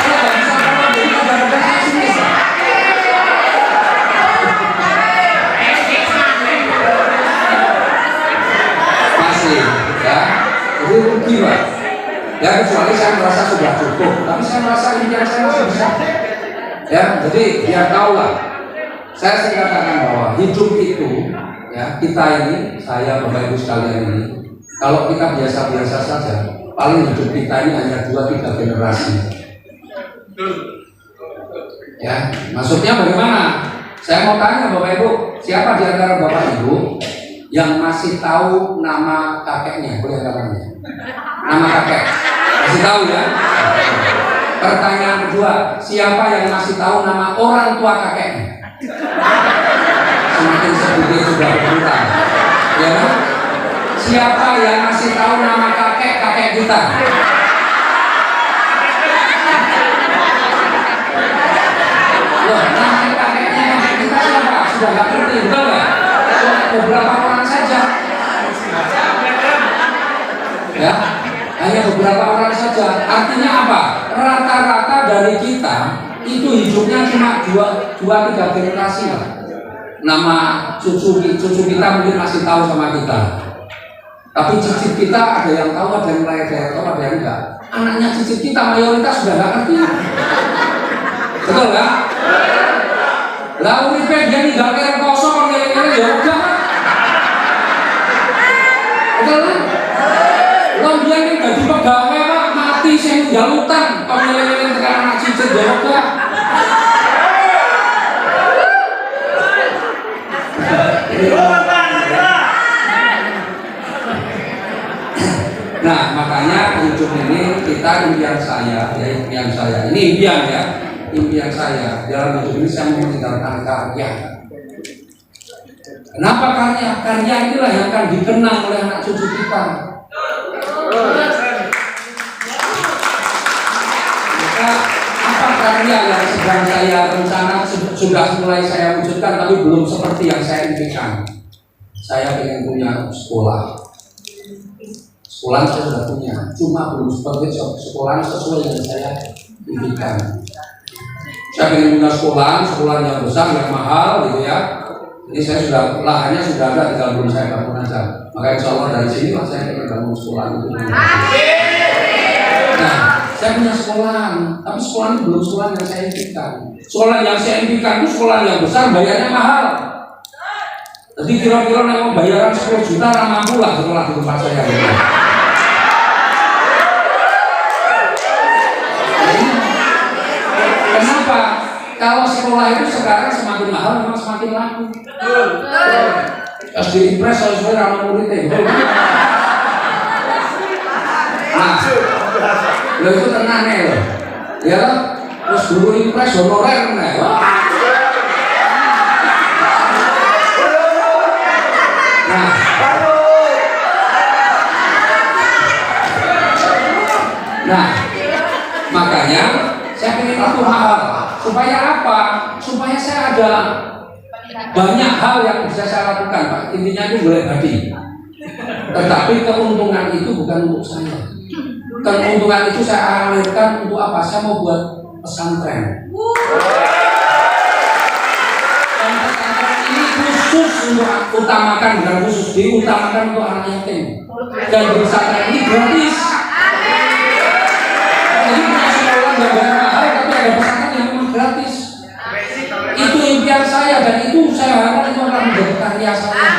Saya nggak bisa foto, jadi kadang-kadang saya sini. Masih, ya, jadi rugi Pak. Ya kecuali saya merasa sudah cukup, tapi saya merasa impian saya masih bisa. Ya, jadi biar tahu lah. Saya sering katakan bahwa hidup itu, ya kita ini, saya Bapak Ibu sekalian ini, kalau kita biasa-biasa saja, paling hidup kita ini hanya 2-3 generasi. Ya, maksudnya bagaimana? Saya mau tanya Bapak Ibu, siapa di antara Bapak Ibu yang masih tahu nama kakeknya? Boleh katanya? Nama kakek masih tahu ya? Pertanyaan kedua, siapa yang masih tahu nama orang tua kakeknya? Semakin sedikit sudah berkurang, ya kan? Siapa yang masih tahu nama kakek kita? Loh, nama kakek kita siapa? sudah nggak ngerti, betul nggak? Beberapa orang saja. Ya, hanya beberapa orang saja. Artinya apa? Rata-rata dari kita itu hidupnya cuma 2-3 generasi lah. Nama cucu kita mungkin masih tahu sama kita. Tapi cicit kita ada yang tahu, ada yang lain, ada yang tahu, ada yang enggak. Anaknya cicit kita mayoritas sudah nggak ngerti. Betul nggak? Lah uripe dia ninggal kere kosong kon ngene-ngene ya udah. Betul kan? Lo dia ini dadi pegawai Pak, mati sing ninggal utang, kon ngene-ngene tekan anak cicit ya udah. Nah, makanya ujung ini kita impian saya, ini impian saya dalam hidup ini saya mau meninggalkan karya. Kenapa karya? Karya inilah yang akan dikenang oleh anak cucu kita. Maka apa karya yang sedang saya rencana sudah mulai saya wujudkan tapi belum seperti yang saya impikan. Saya ingin punya sekolah. Sekolah saya sudah punya, cuma belum seperti sekolah sesuai yang saya impikan. Saya ingin punya sekolah yang besar, yang mahal, gitu ya. Ini saya sudah lahannya sudah ada, tinggal belum saya bangun aja. Maka insya Allah dari sini lah saya ingin bangun sekolah itu. Nah, saya punya sekolah, tapi sekolah itu belum sekolah yang saya impikan. Sekolah yang saya impikan itu sekolah yang besar, bayarnya mahal. Jadi kira-kira mau bayaran 10 juta mampu lah sekolah di tempat saya. Kenapa? Kalau sekolah itu sekarang semakin mahal, memang semakin laku. Harus diimpres sesuai sama muridnya. Nah, lo itu tenang nih lo, ya lo, terus guru impres honorer nih. Nah, makanya saya ingin satu hal, supaya apa? Supaya saya ada banyak hal yang bisa saya lakukan, Pak. Intinya itu boleh badi. Tetapi keuntungan itu bukan untuk saya. Keuntungan itu saya alirkan untuk apa? Saya mau buat pesantren. Dan pesantren ini khusus untuk utamakan, bukan khusus, diutamakan untuk anak yatim. Dan di pesantren ini gratis. Jadi punya sekolah nggak bayar mahal, tapi ada pesantren yang memang gratis. Itu impian saya dan itu saya harapkan itu akan menjadi karya saya.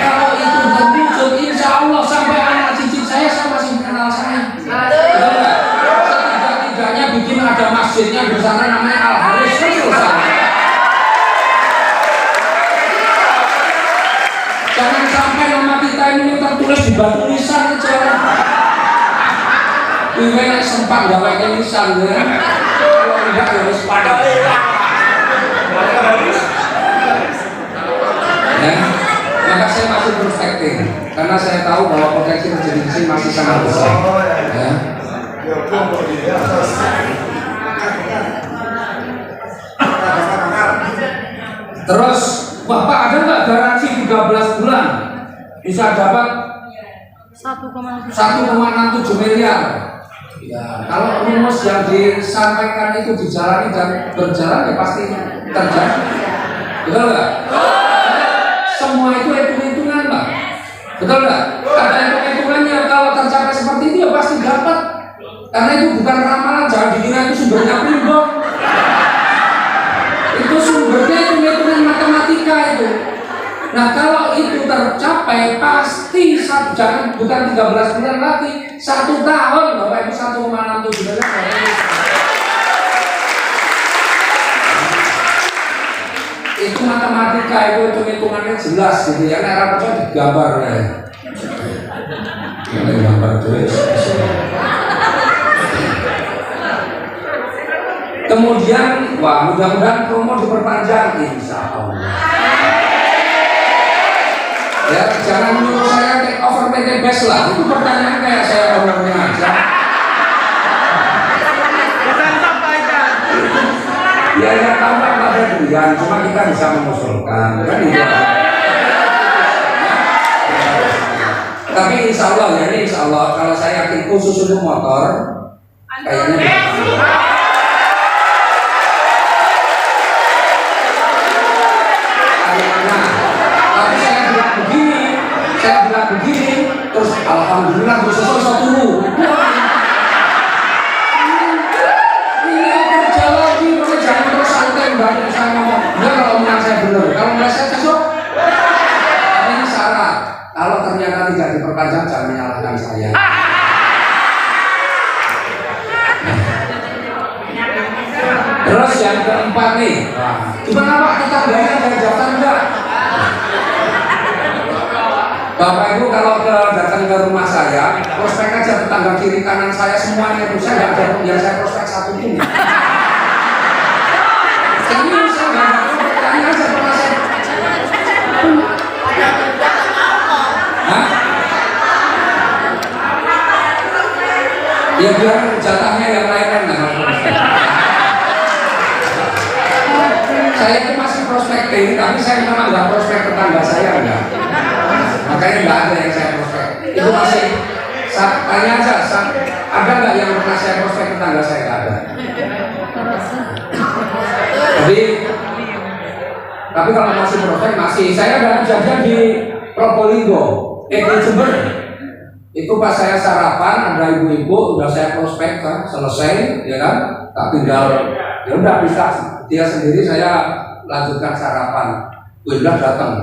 Kalau itu terwujud, insya Allah sampai anak cicit saya masih mengenal saya. Setidak-tidaknya bikin ada masjidnya di sana namanya Al Haris selesai. Jangan sampai nama kita ini tertulis di batu nisan aja. Ini sempat gak pakai nisan ya. Kalau tidak harus pakai. Ya, maka saya masih prospektif karena saya tahu bahwa potensi terjadi di sini masih sangat besar. Ya. Terus, Bapak ada nggak garansi 13 bulan bisa dapat 1,67 miliar? Ya, kalau rumus yang disampaikan itu dijalani dan berjalan ya pasti terjadi. Betul nggak? Semua itu hitung-hitungan, Pak. Betul nggak? Ada hitung-hitungannya. Kalau tercapai seperti itu ya pasti dapat. Karena itu bukan ramalan, jangan dikira itu sumbernya primbon. Itu sumbernya hitung-hitungan matematika itu. Nah kalau itu tercapai pasti jangan bukan 13 bulan lagi, 1 tahun Bapak Ibu 1,67 miliar. Itu matematika, itu hitung-hitungannya jelas gitu ya. Nek ora percaya digambar ya. Nek gambar tulis. Kemudian, wah mudah-mudahan promo diperpanjang insya Allah. Ya jangan menyuruh saya take over PT Best lah. Itu pertanyaan kayak saya orangnya aja. Ya tahu Pak pilihan, cuma kita bisa mengusulkan, kan gitu. Tapi insya Allah ya, ini insya Allah kalau saya yakin khusus untuk motor, kayaknya bisa. Tapi saya bilang begini, terus alhamdulillah bisa selesai dulu. Ini kerja lagi, jangan terus santai banget saya ngomong. Enggak kalau omongan saya benar, kalau nggak saya besok. Ini syarat. Kalau ternyata tidak diperpanjang, jangan menyalahkan saya. Terus yang keempat nih, gimana Pak kita bayar dari daftar enggak? Bapak Ibu kalau datang ke rumah saya, prospek aja tetangga kiri kanan saya semuanya itu saya nggak ada yang saya prospek satu pun. Serius saya nggak ada, tanya aja sama saya. Hah? Ya biar jatahnya yang lain kan nggak prospek. Saya itu masih prospekting, tapi saya memang nggak prospek tetangga saya enggak. Makanya nggak ada yang saya prospek. Itu masih tanya aja, ada nggak yang pernah saya prospek tetangga saya? Nggak ada. Tapi kalau masih prospek masih. Saya ada kejadian di Probolinggo, di Jember. Itu pas saya sarapan ada ibu-ibu udah saya prospek kan, selesai, ya kan? Tak tinggal, ya udah bisa. Dia sendiri saya lanjutkan sarapan. Udah datang.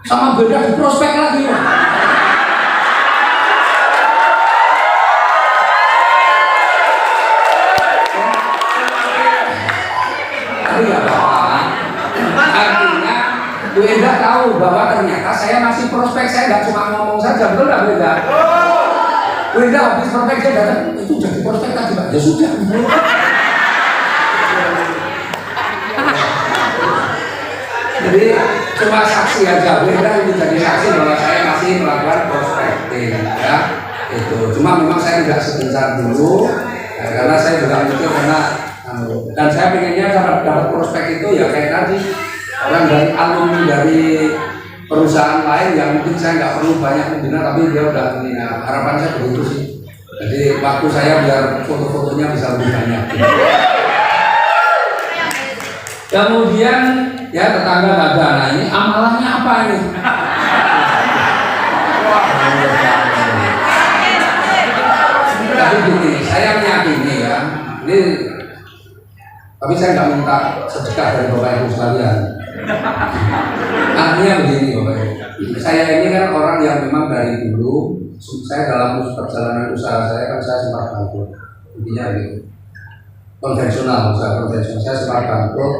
Sama beda di prospek lagi. Artinya Bu Enda tahu bahwa ternyata saya masih prospek, saya nggak cuma ngomong saja, betul nggak Bu Enda? Bu Enda habis prospek saya datang, itu jadi prospek tadi Pak, ya sudah. Jadi cuma saksi aja, Bu Enda menjadi saksi bahwa saya masih melakukan prospecting, ya. Itu cuma memang saya tidak sebentar dulu, ya, karena saya juga mikir dan saya pengennya dapat prospek itu ya kayak tadi orang dari alumni dari perusahaan lain yang mungkin saya nggak perlu banyak membina, tapi dia udah ini. Nah, harapan saya begitu sih. Jadi waktu saya biar foto-fotonya bisa lebih banyak. Kemudian ya tetangga nggak ada. Nah ini amalannya apa ini? Tapi gini, saya meyakini ya. Ini tapi saya nggak minta sedekah dari Bapak Ibu sekalian. Artinya begini Bapak Ibu, saya ini kan orang yang memang dari dulu, saya dalam perjalanan usaha saya kan saya sempat bangkrut, intinya gitu. Konvensional, usaha konvensional saya sempat bangkrut,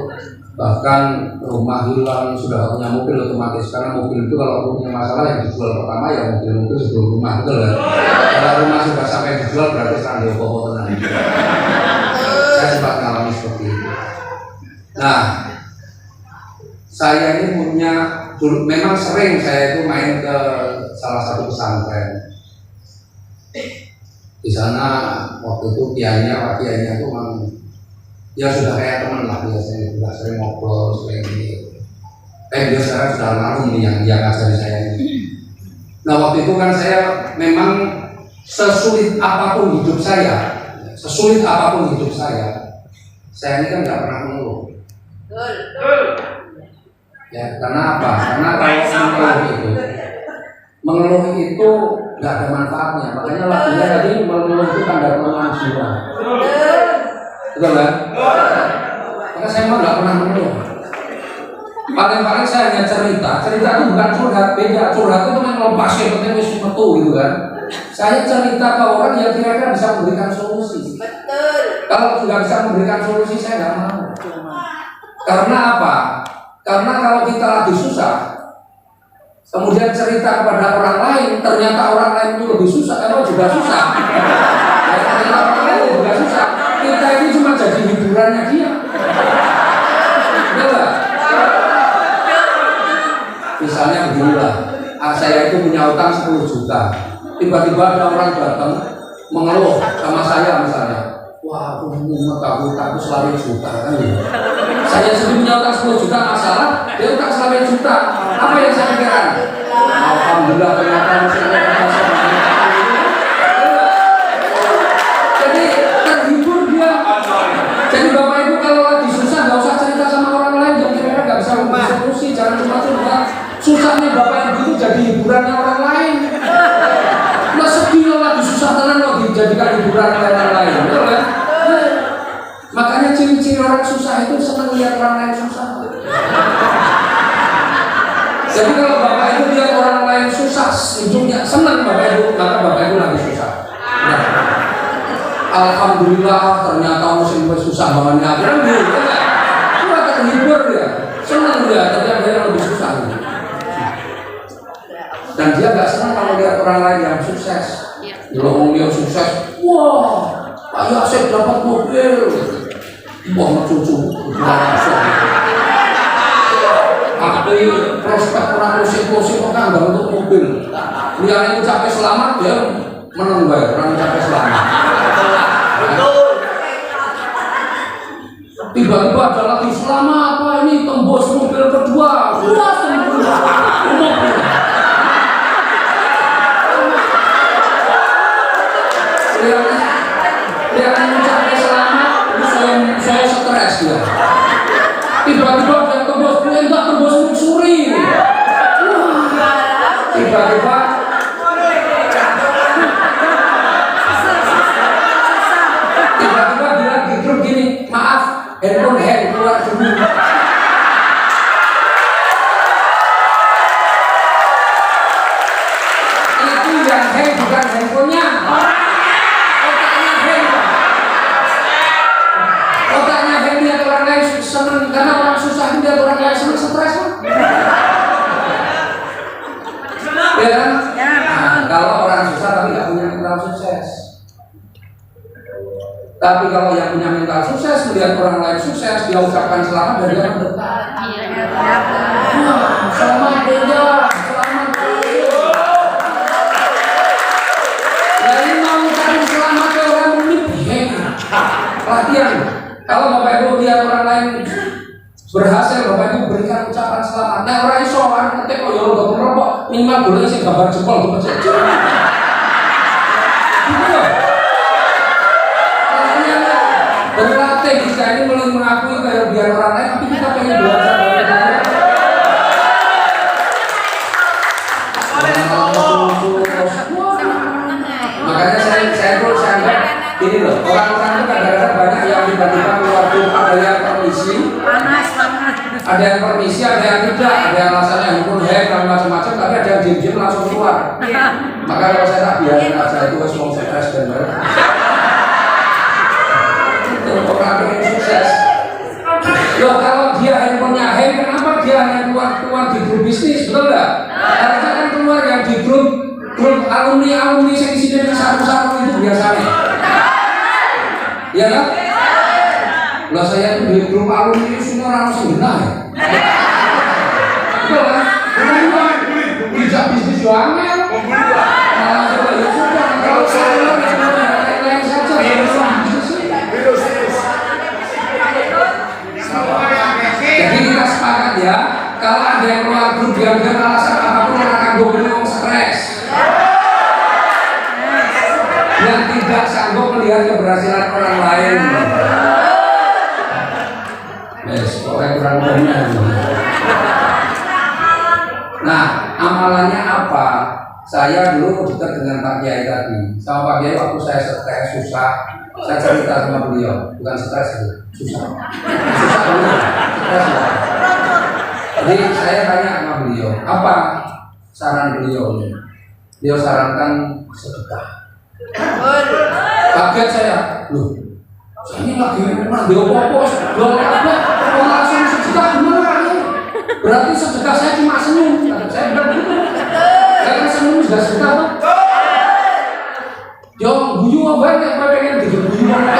bahkan rumah hilang, sudah punya mobil otomatis karena mobil itu kalau punya masalah yang dijual pertama ya mobil sebelum rumah, betul kan? Kalau rumah sudah sampai dijual berarti sekarang diopo tenang. Saya sempat mengalami seperti itu. Nah, saya ini punya, memang sering saya itu main ke salah satu pesantren. Di sana waktu itu kiainya itu memang ya sudah kayak teman lah biasanya, sudah sering ngobrol, sering ini. Dia sekarang sudah almarhum nih yang ngajari saya ini. Nah waktu itu kan saya memang sesulit apapun hidup saya ini kan nggak pernah mengeluh. Ya, karena apa? Karena kalau mengeluh itu nggak ada manfaatnya. Makanya lagunya tadi mengeluh itu tanda kelemahan jiwa. Betul kan? Maka saya memang nggak pernah mengeluh. Paling-paling saya hanya cerita itu bukan curhat, beda. Curhat itu kan lepas ya, penting wis metu gitu kan. Saya cerita ke orang yang kira-kira bisa memberikan solusi. Kalau nggak bisa memberikan solusi, saya nggak mau. Karena apa? Karena kalau kita lagi susah, kemudian cerita kepada orang lain, ternyata orang lain itu lebih susah, kalau juga susah. Ternyata orang lain juga susah. Kita ini cuma jadi hiburannya dia. Betul? Misalnya beginilah, saya itu punya utang 10 juta. Tiba-tiba ada orang datang mengeluh sama saya misalnya, wah aku utangku 100 juta kan gitu. Saya sendiri punya utang 10 juta masalah, dia utang 9 juta. Apa yang saya pikirkan? Alhamdulillah ternyata masih ada masalah. Jadi terhibur dia. Jadi Bapak Ibu kalau lagi susah nggak usah cerita sama orang lain yang kira-kira nggak bisa memberi solusi, jangan cuma-cuma. Susahnya Bapak Ibu itu jadi hiburannya orang lain. Nah sedih lagi susah tenan lo dijadikan hiburan oleh orang lain, betul ya? Makanya ciri-ciri orang susah itu senang lihat orang lain susah. Jadi kalau Bapak Ibu lihat orang lain susah, ujungnya senang Bapak Ibu, maka Bapak Ibu lagi susah. Nah, alhamdulillah ternyata musim susah banget akhirnya gitu kan? Cuma terhibur dia, senang dia, ternyata dia lebih susah. Dan dia nggak senang kalau lihat orang lain yang sukses. Kalau dia sukses, wah, Pak Yasir dapat mobil. Wah, cucu, aku prospek orang musik kan nggak untuk mobil. Dia yang capek selamat dia menang baik, orang capek selamat. Tiba-tiba ada lagi selamat, apa ini tembus mobil kedua, wah tembus mobil. Dia mengucapkan selamat, saya stres dia. Tiba-tiba dia tembus, enggak tembus Luxury. Tiba-tiba dia di grup gini, maaf, handphone hang keluar dulu. Itu yang hang bukan handphonenya. Seneng karena orang susah dia orang lain seneng stres kan? Ya kan? Nah, kalau orang susah tapi nggak punya mental sukses. Tapi kalau yang punya mental sukses melihat orang lain sukses dia ucapkan selamat dan dia mendekat. Selamat beda, selamat beda. Jadi mau cari selamat ke orang unik, latihan. Kalau Bapak Ibu lihat orang lain berhasil, Bapak Ibu berikan ucapan selamat. Nah orang iso orang ketik kok yo gak merokok, minimal boleh sih gambar jempol gitu aja. Gitu loh. Berlatih kita ini mulai mengakui kelebihan orang lain, tapi kita pengen belajar dari dia. Makanya saya anggap gini loh, orang-orang itu kadang-kadang banyak yang tiba-tiba keluar grup, ada yang permisi, ada yang permisi, ada yang tidak, ada yang alasannya handphone hang dan macam-macam, tapi ada yang diam-diam langsung keluar. Maka kalau saya tak biarin aja itu semua sukses dan baik. Itu orang yang sukses. Loh kalau dia handphonenya hang, kenapa dia hanya keluar di grup bisnis, betul nggak? Harusnya kan keluar yang di grup alumni yang di sini satu-satu itu biasanya. Iya kan? Lah saya tuh di grup alumni semua orang sebenar ya. Betul kan? Bisa bisnis juangnya. Nah, coba ya sudah kalau saya lain saja jadi kita sepakat ya, kalau ada yang keluar grup diambil alasan apapun orang akan gue stres. Yang tidak sanggup melihat keberhasilan orang lain. Yes, pokoknya kurang benar. Nah, amalannya apa? Saya dulu dekat dengan Pak Kiai tadi. Sama Pak Kiai waktu saya stres susah, saya cerita sama beliau, bukan stres itu, susah. Susah dulu, stres ya. Jadi saya tanya sama beliau, apa saran beliau ini? Beliau sarankan sedekah. Kaget saya, loh, saya ini lagi ngambil popos, jual apa? Langsung sejuta gimana Pak? Berarti sedekah saya cuma senyum. Saya bilang gitu. Karena senyum sudah sedekah Pak. Jom guyu apa ya? Apa pengen guyu apa?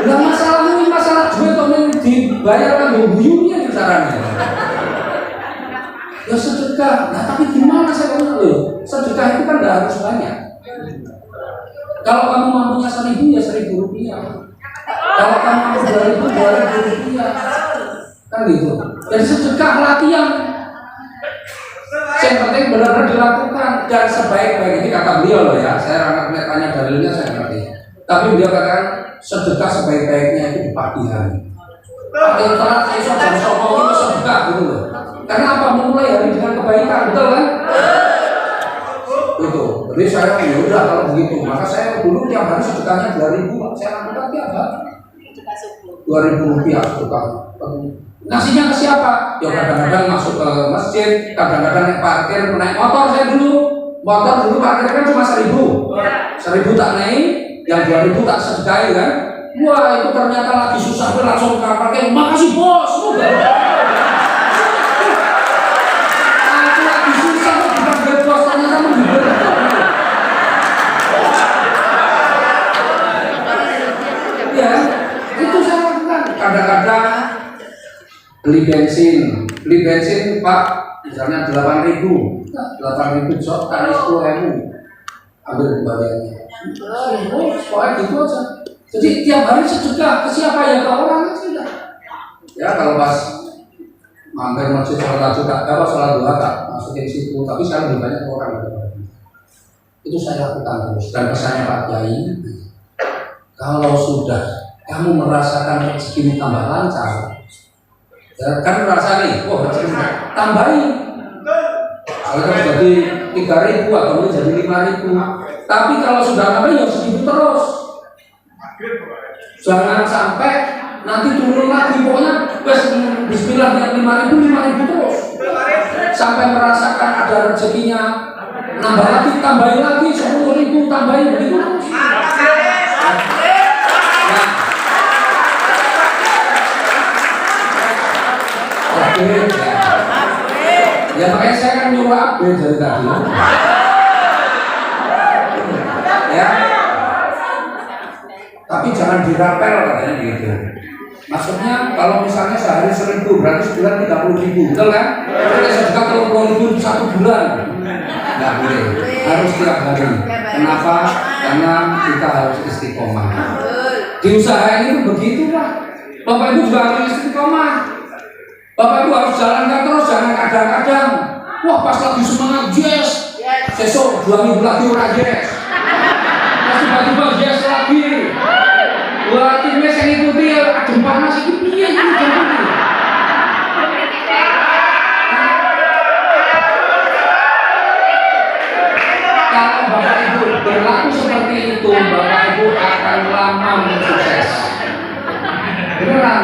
Lah masalahmu masalah duit atau dibayar kan guyunya caranya. Ya sedekah, nah tapi gimana saya bilang loh, sedekah itu kan nggak harus banyak. Kalau kamu mampunya 1.000 ya 1.000 rupiah. Kalau kamu mampu 2.000 rupiah. Kan gitu. Jadi sedekah latihan. Yang penting benar-benar dilakukan dan sebaik-baik ini kata beliau loh ya. Saya nggak tanya dalilnya saya ngerti. Tapi beliau katakan sedekah sebaik-baiknya itu di pagi hari. Yang telat esok jam 9 itu sedekah gitu loh. Karena apa, memulai hari dengan kebaikan, betul kan? Itu. Jadi saya ya udah kalau begitu, maka saya dulu tiap hari sedekahnya 2.000, saya lakukan tiap hari. 2.000 rupiah sedekah. Ngasihnya ke siapa? Ya kadang-kadang masuk ke masjid, kadang-kadang naik parkir, naik motor saya dulu. Motor dulu parkir kan cuma 1.000. 1.000 tak naik, yang 2.000 tak sedekahi kan? Wah itu ternyata lagi susah, gue langsung ke parkir. Makasih bos. Aku lagi susah, bukan gue bos, ternyata menghibur. Ya, itu saya lakukan. Kadang-kadang beli bensin Pak, misalnya 8.000 sok kali 10.000 ambil kembaliannya. Pokoknya gitu aja. Jadi tiap hari sedekah ke siapa ya, ke orang saja. Ya kalau pas mampir masjid sholat duha tak masukin situ, tapi sekarang lebih banyak orang. Itu saya lakukan terus. Dan pesannya Pak Kiai, kalau sudah kamu merasakan rezeki tambah lancar, ya, kan merasa nih, tambahin. Kalau jadi 3.000 atau jadi 5.000. Tapi kalau sudah tambahin ya segitu terus. Jangan sampai nanti turun lagi, pokoknya bismillah yang 5.000 terus. Sampai merasakan ada rezekinya, nambah lagi, tambahin lagi 10.000, tambahin begitu terus. Ya makanya saya kan nyuruh upgrade dari tadi. Ya. Tapi jangan dirapel katanya gitu. Maksudnya kalau misalnya sehari 1.000 berarti sebulan 30.000, betul kan? Kalau sedekah 30.000 1 bulan. Enggak boleh. Harus tiap hari. Kenapa? Karena kita harus istiqomah. Di usaha ini begitu Pak. Bapak Ibu juga harus istiqomah. Bapak Ibu harus jalankan terus, jangan kadang-kadang. Wah pas lagi semangat yes, besok 2 minggu lagi orang yes. Pas tiba-tiba yes lagi. Wah timnya saya ikuti adem panas itu piye itu jadi. Kalau Bapak Ibu berlaku seperti itu, Bapak Ibu akan lama sukses. Beneran.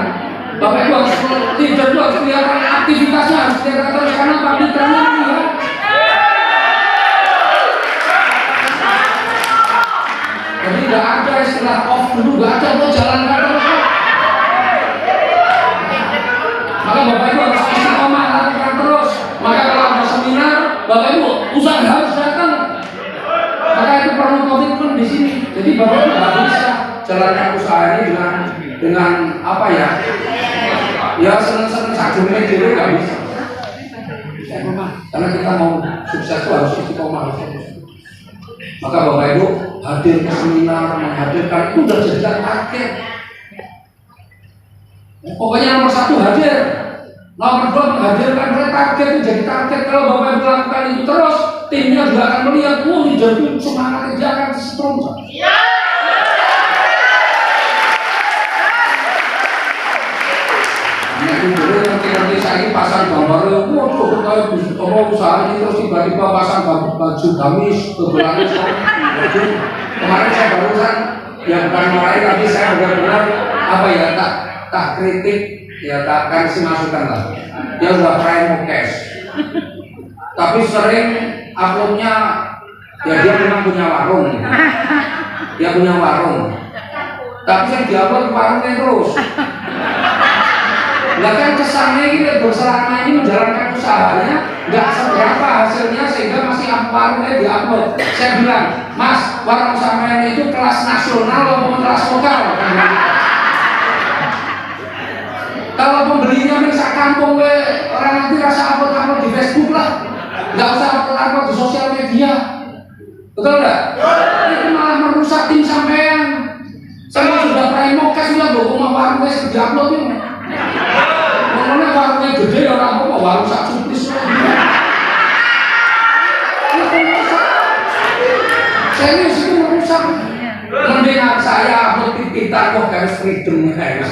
Bapak Ibu harus tidak harus kelihatan aktivitasnya harus kelihatan terus karena pabrikannya ini ya. Jadi nggak ada istilah off dulu, nggak ada mau jalan terus. Maka Bapak Ibu harus istiqomah lakukan terus. Maka kalau ada seminar, Bapak Ibu usaha harus datang. Maka itu perlu komitmen di sini. Jadi Bapak Ibu nggak bisa jalankan usaha ini dengan apa ya? Ya seneng-seneng sajumnya dulu nggak bisa. Karena kita mau sukses itu harus istiqomah. Maka Bapak Ibu hadir ke seminar, menghadirkan itu udah jadi target. Pokoknya nomor 1 hadir, nomor 2 menghadirkan target itu jadi target. Kalau Bapak Ibu lakukan itu terus, timnya juga akan melihat, leader itu semangatnya dia akan strong. Nanti saya pasang gambar, waduh, kalau usaha ini terus tiba-tiba pasang baju gamis, kebetulan kemarin saya barusan, yang bukan marahin tapi saya benar-benar apa ya, tak kritik, ya tak kasih masukan lah. Dia udah prime cash, tapi sering uploadnya, ya dia memang punya warung, dia punya warung, tapi yang diupload warungnya terus. Bahkan kesannya ini berselama ini menjalankan usahanya nggak seberapa hasilnya sehingga masih warungnya diupload. Saya bilang, Mas, warung sampean itu kelas nasional atau kelas lokal? Kalau pembelinya misal kampung orang nanti rasa upload di Facebook lah, nggak usah upload di sosial media, betul nggak? Itu malah merusak tim diupload ini. Ngomongnya warungnya gede ya orang apa warung sak cuplis. Serius itu merusak. Mendingan saya upload di kita kok harus freedom kayak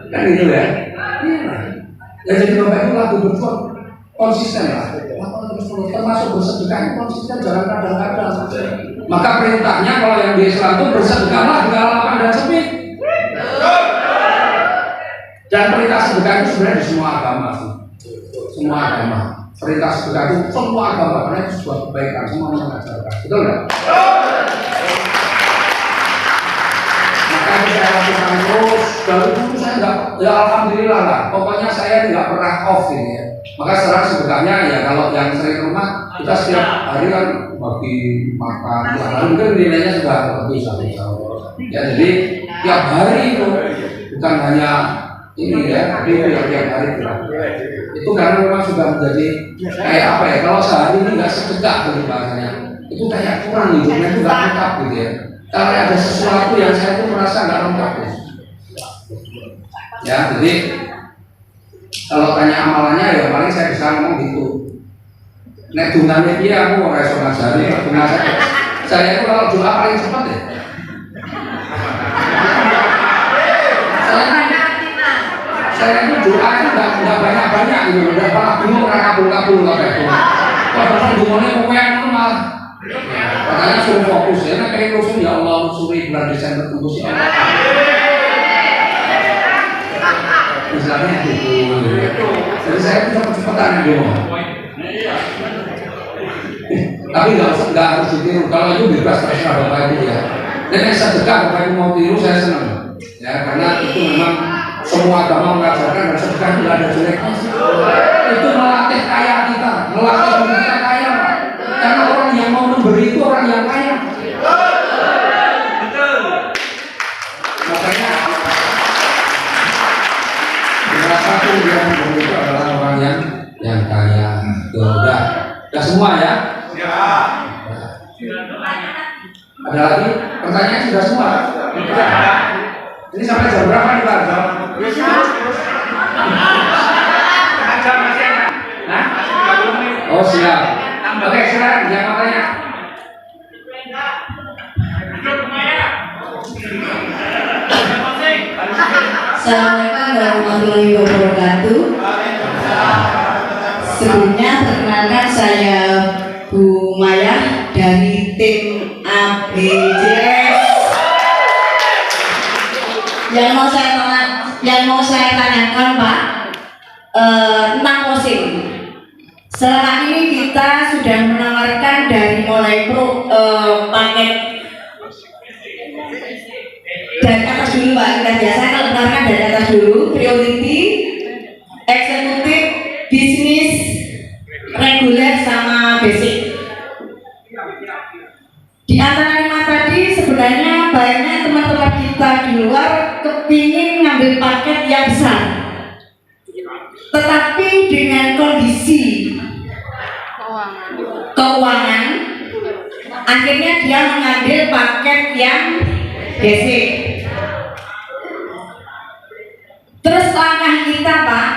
kan gitu ya. Ya jadi Bapak itu lagu berjuang konsisten lah. Termasuk bersedekah konsisten, jangan kadang-kadang. Maka perintahnya kalau yang di Islam itu bersedekahlah di kala lapang dan sempit. Dan perintah sedekah itu sebenarnya di semua agama, semua agama. Perintah sedekah itu semua agama karena itu sebuah kebaikan, semua mengajarkan. Betul nggak? Maka saya lakukan terus. Dari dulu saya nggak, ya alhamdulillah lah. Pokoknya saya nggak pernah off ini ya. Maka sekarang sedekahnya ya kalau yang sering ke rumah kita setiap hari kan bagi makan, tiap hari mungkin nilainya sudah lebih ya. Jadi tiap hari itu bukan hanya ini ya, tapi itu yang tiap hari itu karena memang sudah menjadi kayak apa ya? Kalau sehari ini nggak sedekah gitu bahasanya, itu kayak kurang hidupnya itu nggak lengkap gitu ya. Karena ada sesuatu yang saya tuh merasa nggak lengkap gitu. Ya, jadi kalau tanya amalannya ya paling saya bisa ngomong gitu. Nek dungane piye aku ora iso ngajari, dunga saya itu kalau doa paling cepat ya. Saya itu doa itu enggak banyak-banyak gitu, enggak pernah bingung ora kabul-kabul kabeh. Kalau dungane kowe itu malah makanya suruh fokus ya, nek pengen rusuh ya Allah suri bulan Desember tunggu si Allah. Misalnya gitu. Jadi saya itu cepet-cepetan gitu. Tapi nggak harus ditiru. Kalau itu bebas terserah Bapak Ibu ya. Dan yang sedekah Bapak Ibu mau tiru saya senang. Ya karena itu memang semua agama mengajarkan dan sedekah tidak ada jeleknya. Itu melatih kaya kita, melatih diri kita kaya. Karena orang yang mau memberi itu orang yang kaya. Makanya berapa pun dia memberi itu adalah orang yang kaya. Udah semua ya. Ada lagi? Pertanyaan sudah semua? Ini sampai jam berapa nih Pak? Nah? Oh siap. Oke silakan yang mau tanya. Assalamualaikum warahmatullahi wabarakatuh. Sebelumnya perkenalkan saya Bu Maya dari tim ABJS. Yang mau saya tanyakan Pak tentang posing. Selama ini kita sudah menawarkan dari mulai paket dari atas dulu Pak, kita biasa kalau menawarkan dari atas dulu, priority, eksekutif, bisnis, reguler sama basic. Di antara 5 tadi sebenarnya banyak teman-teman kita di luar kepingin ngambil paket yang besar, tetapi dengan kondisi keuangan akhirnya dia mengambil paket yang basic. Terus langkah kita Pak,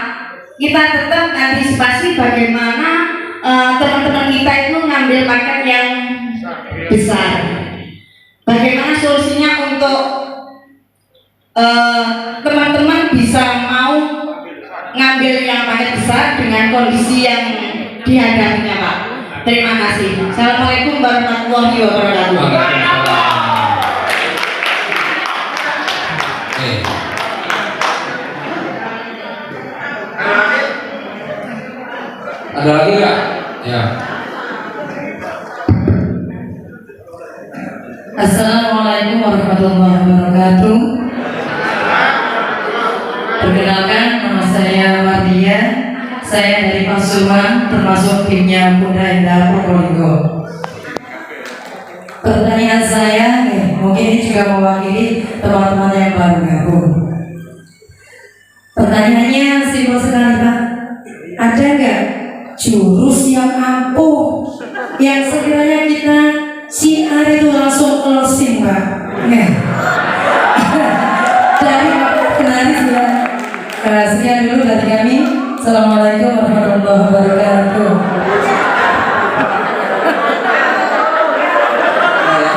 kita tetap antisipasi bagaimana teman-teman kita itu mengambil paket yang besar. Bagaimana solusinya untuk teman-teman bisa mau ngambil yang paket besar dengan kondisi yang dihadapinya Pak. Terima kasih. Assalamualaikum warahmatullahi wabarakatuh. Ada lagi nggak? Ya. Assalamualaikum warahmatullahi wabarakatuh. Perkenalkan, nama saya Mardia. Saya dari Pasuruan, termasuk timnya Bunda Indah Probolinggo. Pertanyaan saya, mungkin ini juga mewakili teman-teman yang baru gabung. Pertanyaannya simpel sekali Pak. Ada nggak jurus yang ampuh yang sekiranya kita siar itu langsung closing Pak? Sekian dulu dari kami. Assalamualaikum warahmatullahi wabarakatuh. Nah, ya.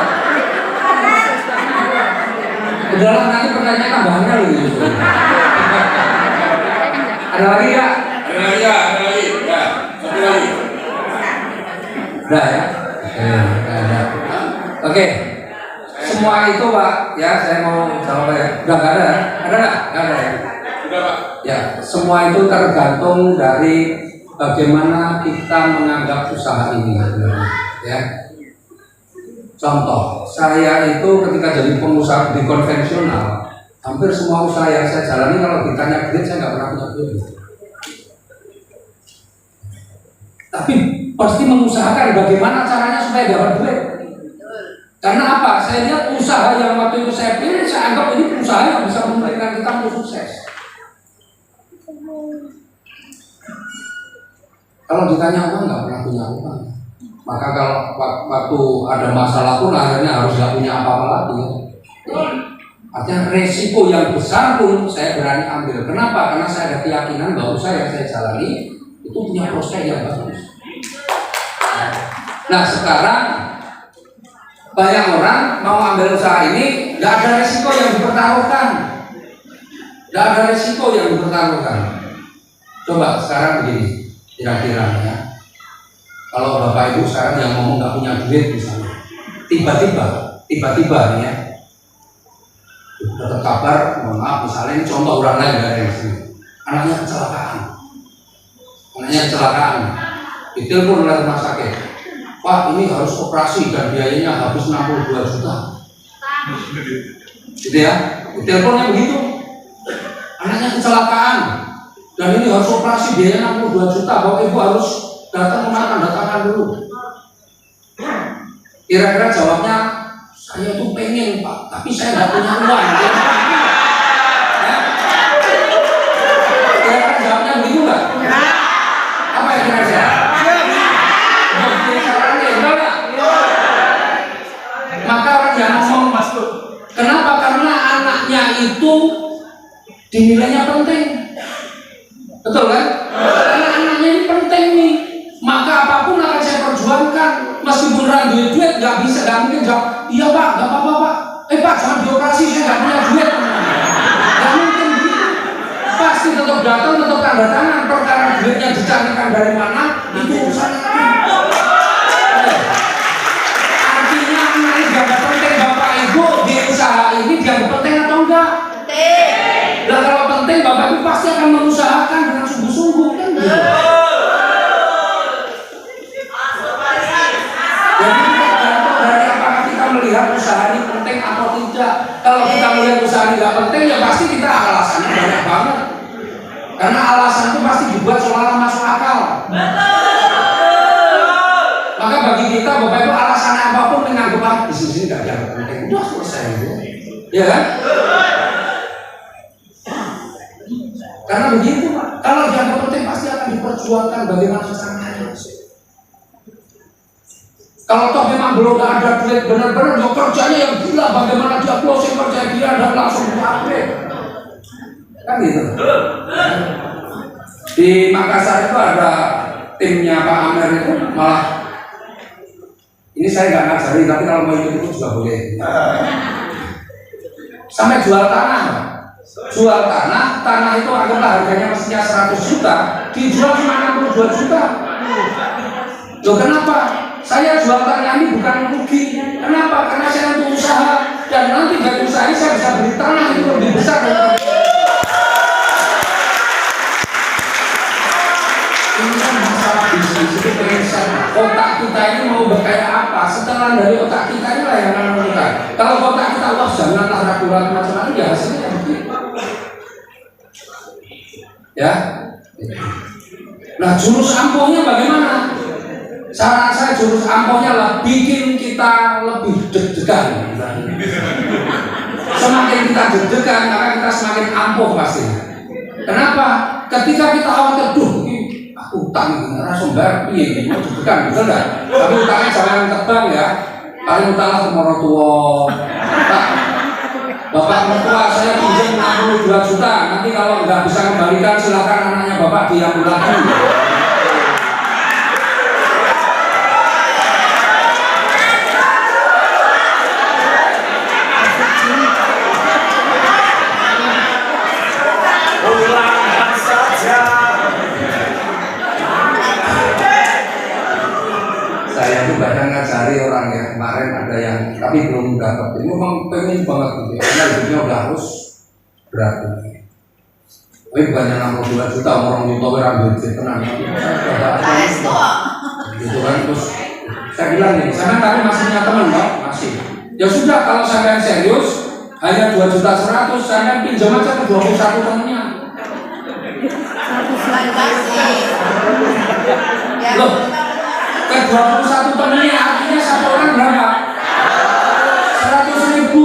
Udahlah, nanti pertanyaan tambahannya loh gitu. Ada lagi ya? Ada lagi ya, ada lagi. Ya, satu lagi. Udah ya? Ada. Oke. Semua itu Pak, ya saya mau jawab ya. Udah nggak ada? Ada nggak? Nggak ada ya? Sudah Pak. Ya, semua itu tergantung dari bagaimana kita menganggap usaha ini sebenarnya. Ya. Contoh, saya itu ketika jadi pengusaha di konvensional, hampir semua usaha yang saya jalani kalau ditanya duit saya nggak pernah punya duit. Tapi pasti mengusahakan bagaimana caranya supaya dapat duit. Karena apa? Saya lihat usaha yang waktu itu saya pilih, saya anggap ini usaha yang bisa memberikan kita untuk sukses. Kalau ditanya uang nggak pernah punya uang. Maka kalau waktu ada masalah pun akhirnya harus nggak punya apa-apa lagi. Artinya resiko yang besar pun saya berani ambil. Kenapa? Karena saya ada keyakinan bahwa usaha yang saya jalani itu punya prospek yang bagus. Nah sekarang banyak orang mau ambil usaha ini nggak ada resiko yang dipertaruhkan. Nggak ada resiko yang dipertaruhkan. Coba sekarang begini, kira-kira ya. Kalau Bapak Ibu sekarang yang ngomong nggak punya duit misalnya, tiba-tiba nih ya, dapat kabar, mohon maaf misalnya ini contoh orang lain dari yang sini, anaknya kecelakaan, ditelepon oleh rumah sakit, Pak ini harus operasi dan biayanya habis 62 juta, gitu ya, diteleponnya begitu, anaknya kecelakaan dan ini harus operasi biayanya 62 juta, Bapak Ibu harus datang tanda tangan dulu. Kira-kira jawabnya, saya tuh pengen Pak, tapi saya nggak punya uang. Ya? Kira-kira jawabnya begitu nggak? Apa yang kira-kira? Maka orang yang ngomong, kenapa? Karena anaknya itu dinilainya penting. Betul kan? Karena anaknya ini penting nih. Maka apapun akan saya perjuangkan, meskipun duit nggak bisa, nggak mungkin jawab, iya Pak, nggak apa-apa Pak, Pak jangan dioperasi, saya nggak punya duit, nggak mungkin begitu, pasti tetap datang, tetap tanda tangan, perkara duitnya dicarikan dari mana, itu urusan artinya ini dianggap penting Bapak Ibu di usaha ini dianggap penting atau enggak? Nah kalau penting Bapak Ibu pasti akan mengusahakan dengan sungguh-sungguh kan gitu. Melihat usaha ini penting atau tidak. Kalau kita melihat usaha ini nggak penting, ya pasti kita alasannya banyak banget. Karena alasan itu pasti dibuat seolah masuk akal. Maka bagi kita, Bapak Ibu, alasannya apapun menganggap bisnis ini nggak dianggap penting, udah selesai itu, ya kan? Karena begitu, Pak. Kalau dianggap penting pasti akan diperjuangkan bagaimana caranya. Kalau toh memang belum ada duit benar-benar, ya kerjanya yang gila, bagaimana dia closing kerja dia dan langsung upgrade, kan gitu. Di Makassar itu ada timnya Pak Amer itu malah, ini saya nggak ngajari, tapi kalau mau ikut itu juga boleh. Sampai jual tanah, tanah itu anggaplah harganya mestinya 100 juta, dijual cuma 62 juta. Loh kenapa? Saya jual tanah ini bukan rugi. Kenapa? Karena saya untuk usaha, dan nanti dari usaha ini saya bisa beli tanah itu lebih besar daripada ini kan masalah bisnis itu prinsip. Otak kita ini mau berkaya apa? Setelah dari otak kita ini lah yang menentukan. Kalau otak kita wah janganlah ragu-ragu macam-macam, ya hasilnya begitu. Ya. Nah jurus ampuhnya bagaimana? Saran saya jurus ampuhnya lah bikin kita lebih deg-degan. Semakin kita deg-degan, maka kita semakin ampuh pasti. Kenapa? Ketika kita khawatir, aku utang ini, langsung bayar, iya, mau deg-degan, betul nggak? Tapi utangnya jangan tebang ya. Paling utanglah ke orang tua. Bapak mertua saya pinjam 60 62 juta. Nanti kalau nggak bisa kembalikan silakan anaknya bapak diambil lagi. Saya tuh banyak ngajari orang ya, kemarin ada yang tapi belum dapat. Ini memang pengen banget gitu ya, karena hidupnya udah harus berat gitu. Tapi bukannya 62 juta orang juta ambil tenang. Gitu kan, terus saya bilang nih, saya tapi masih punya teman Pak, masih. Ya sudah, kalau sampai serius hanya 2.100.000, saya pinjam aja ke 21 temennya. Loh, ke 21 temennya artinya satu orang berapa? 100.000.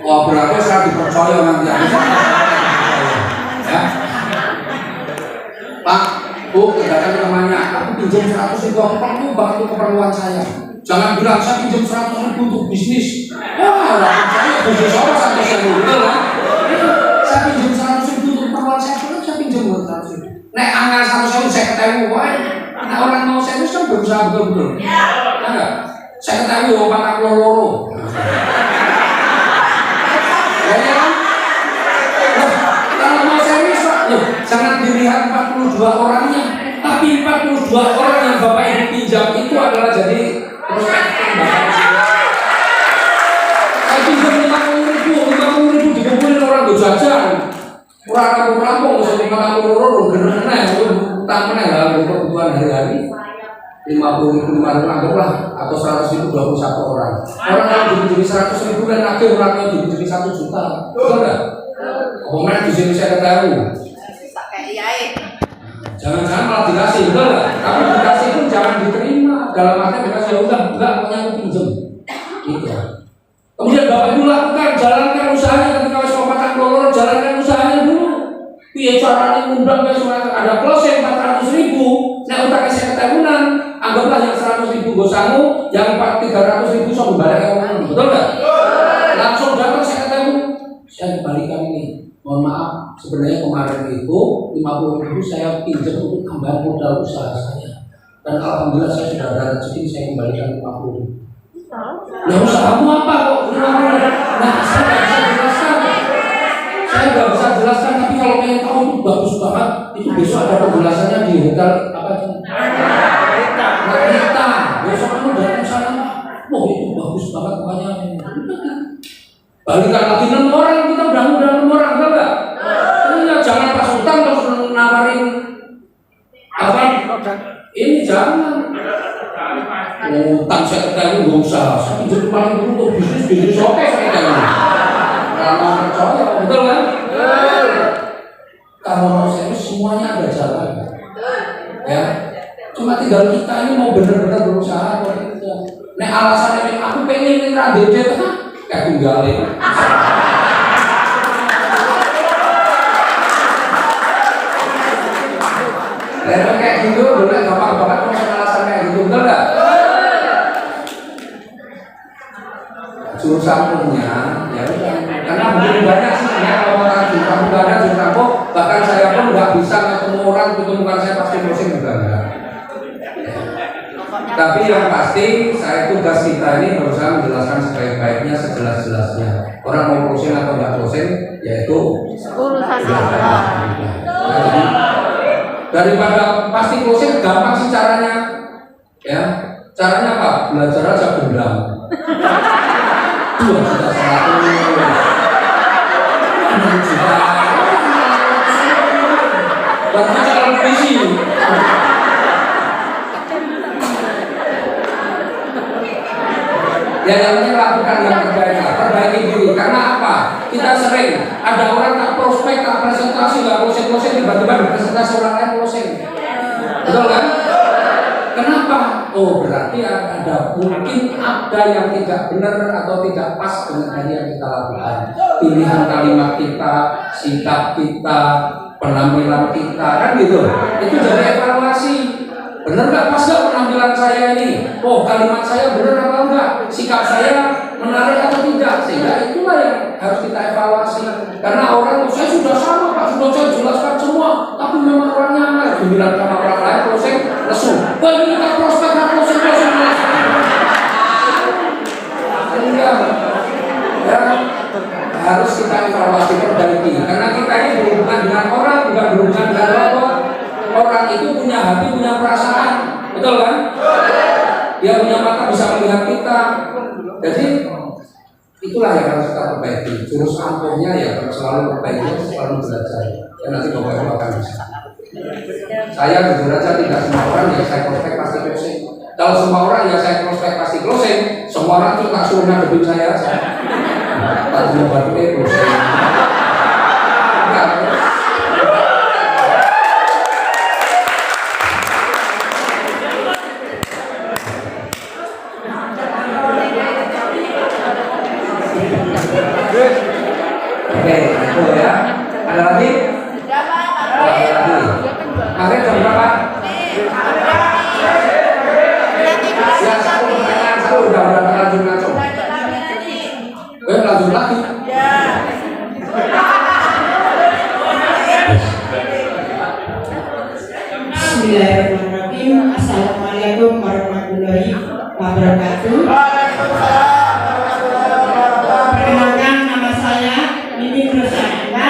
Wah, berarti saya dipercaya nanti ya. Pak, Bu, datang ke temannya, aku pinjam 100.000, aku perlu bantu keperluan saya. Jangan bilang saya pinjam 100.000 untuk bisnis. Wah, saya bisnis apa sampai saya betul kan? Saya pinjam 100.000 untuk keperluan saya pinjam 100.000. Nek angka 100.000 saya ketemu, wah, nah orang mau serius kan berusaha betul-betul. Enggak? Saya ketemu Pak Loro. Ya kan? Kalau mau serius Pak, loh, jangan dilihat 42 orangnya, tapi 42 orang yang Bapak Ibu pinjam itu adalah jadi prospek Bapak. Saya pinjam 50.000 dikumpulin orang jajan. Orang kampung-kampung bisa dimakan bener-bener utang meneh lah kebutuhan hari-hari 50.000 anggaplah atau 100.000 21 orang. Orang kalau jadi 100.000 kan akhir orangnya jadi 1 juta. Betul enggak? Komen di sini saya ketahui. Jangan-jangan malah dikasih, betul enggak? Tapi dikasih pun jangan diterima. Dalam arti dikasih ya udah, enggak pokoknya aku pinjam. Gitu. Kemudian Bapak Ibu lakukan, jalankan usahanya ketika wis Pak Loro, jalankan usahanya dulu. Piye carane ngundang wis ada closing 400.000, nek utangnya 50.000, anggaplah yang 100.000 nggo sangu, yang 300.000 sok balik ngomong. Betul enggak? Langsung datang 50.000. Saya kembalikan ini. Mohon maaf, sebenarnya kemarin itu 50.000 saya pinjam untuk tambahan modal usaha saya. Dan alhamdulillah saya sudah ada rezeki, saya kembalikan 50.000. Nah, usahamu apa kok? Nah, saya nggak bisa jelaskan. Saya nggak bisa jelaskan, tapi kalau pengen tahu itu bagus banget. Itu besok ada penjelasannya di hotel apa itu? Kita besok kamu datang sana. Wah, itu bagus banget pokoknya. Balikan lagi 6 orang, kita udah 6 orang, enggak? Iya, jangan pas utang terus nawarin apa? Ini jangan. Utang saya ketemu nggak usah, saya pinjam paling dulu untuk bisnis oke saya ketemu. Kalau percaya, betul kan? Kalau mau serius semuanya ada jalan, ya. Cuma tinggal kita ini mau benar-benar berusaha atau tidak. Nek alasannya aku pengen ini radede kan, kayak tunggalin. Lalu kayak gitu, boleh gampang-gampang punya alasan kayak gitu, betul nggak? Jurusan punya, ya udah. Karena begitu banyak sih ya kalau orang jurusan nggak ada jurusan kok, bahkan saya pun nggak bisa ketemu orang ketemukan saya pasti closing juga enggak. Tapi yang pasti saya tugas kita ini berusaha menjelaskan sebaik-baiknya, sejelas-jelasnya. Orang mau closing atau nggak closing, yaitu urusan Allah. Daripada pasti closing gampang sih caranya, ya. Caranya apa? Belajar aja gendam. 2 juta 100, 6 juta. Bahkan calon visi. Ya namanya lakukan yang terbaik, perbaiki diri. Karena apa? Kita sering ada orang tak prospek, tak presentasi, nggak closing, tiba-tiba berpresentasi orang lain closing. Betul kan? Kenapa? Oh berarti mungkin ada yang tidak benar atau tidak pas dengan hal yang kita lakukan. Pilihan kalimat kita, sikap kita, penampilan kita, kan gitu. Itu jadi evaluasi. Benar nggak pas nggak penampilan saya ini? Oh kalimat saya benar atau enggak? Sikap saya menarik atau tidak? Sehingga itu itulah yang harus kita evaluasi. Karena orang saya sudah sama Pak, sudah saya jelaskan semua, tapi memang orangnya aneh. Giliran sama orang lain closing lesu. Bagi kita prospek closing. Enggak. Ya, harus kita evaluasi perbaiki. Karena kita ini berhubungan dengan orang, bukan berhubungan dengan robot. Orang itu punya hati, punya perasaan, betul kan? Dia punya mata bisa melihat kita. Jadi itulah yang harus kita perbaiki. Jurus ampuhnya ya selalu perbaiki, selalu belajar. Dan nanti Bapak Ibu akan bisa. Saya jujur aja tidak semua orang yang saya prospek pasti closing. Kalau semua orang yang saya prospek pasti closing, semua orang itu tak suruh ngadepin saya aja. Tak mau bantu closing. Oke, itu ya. Ada lagi? Ada lagi. Akhirnya jam berapa? Ya, satu pertanyaan satu udah lanjut langsung. Lanjut lagi. Bismillahirrahmanirrahim. Assalamualaikum warahmatullahi wabarakatuh. Perkenalkan, nama saya Mimi Rosanita.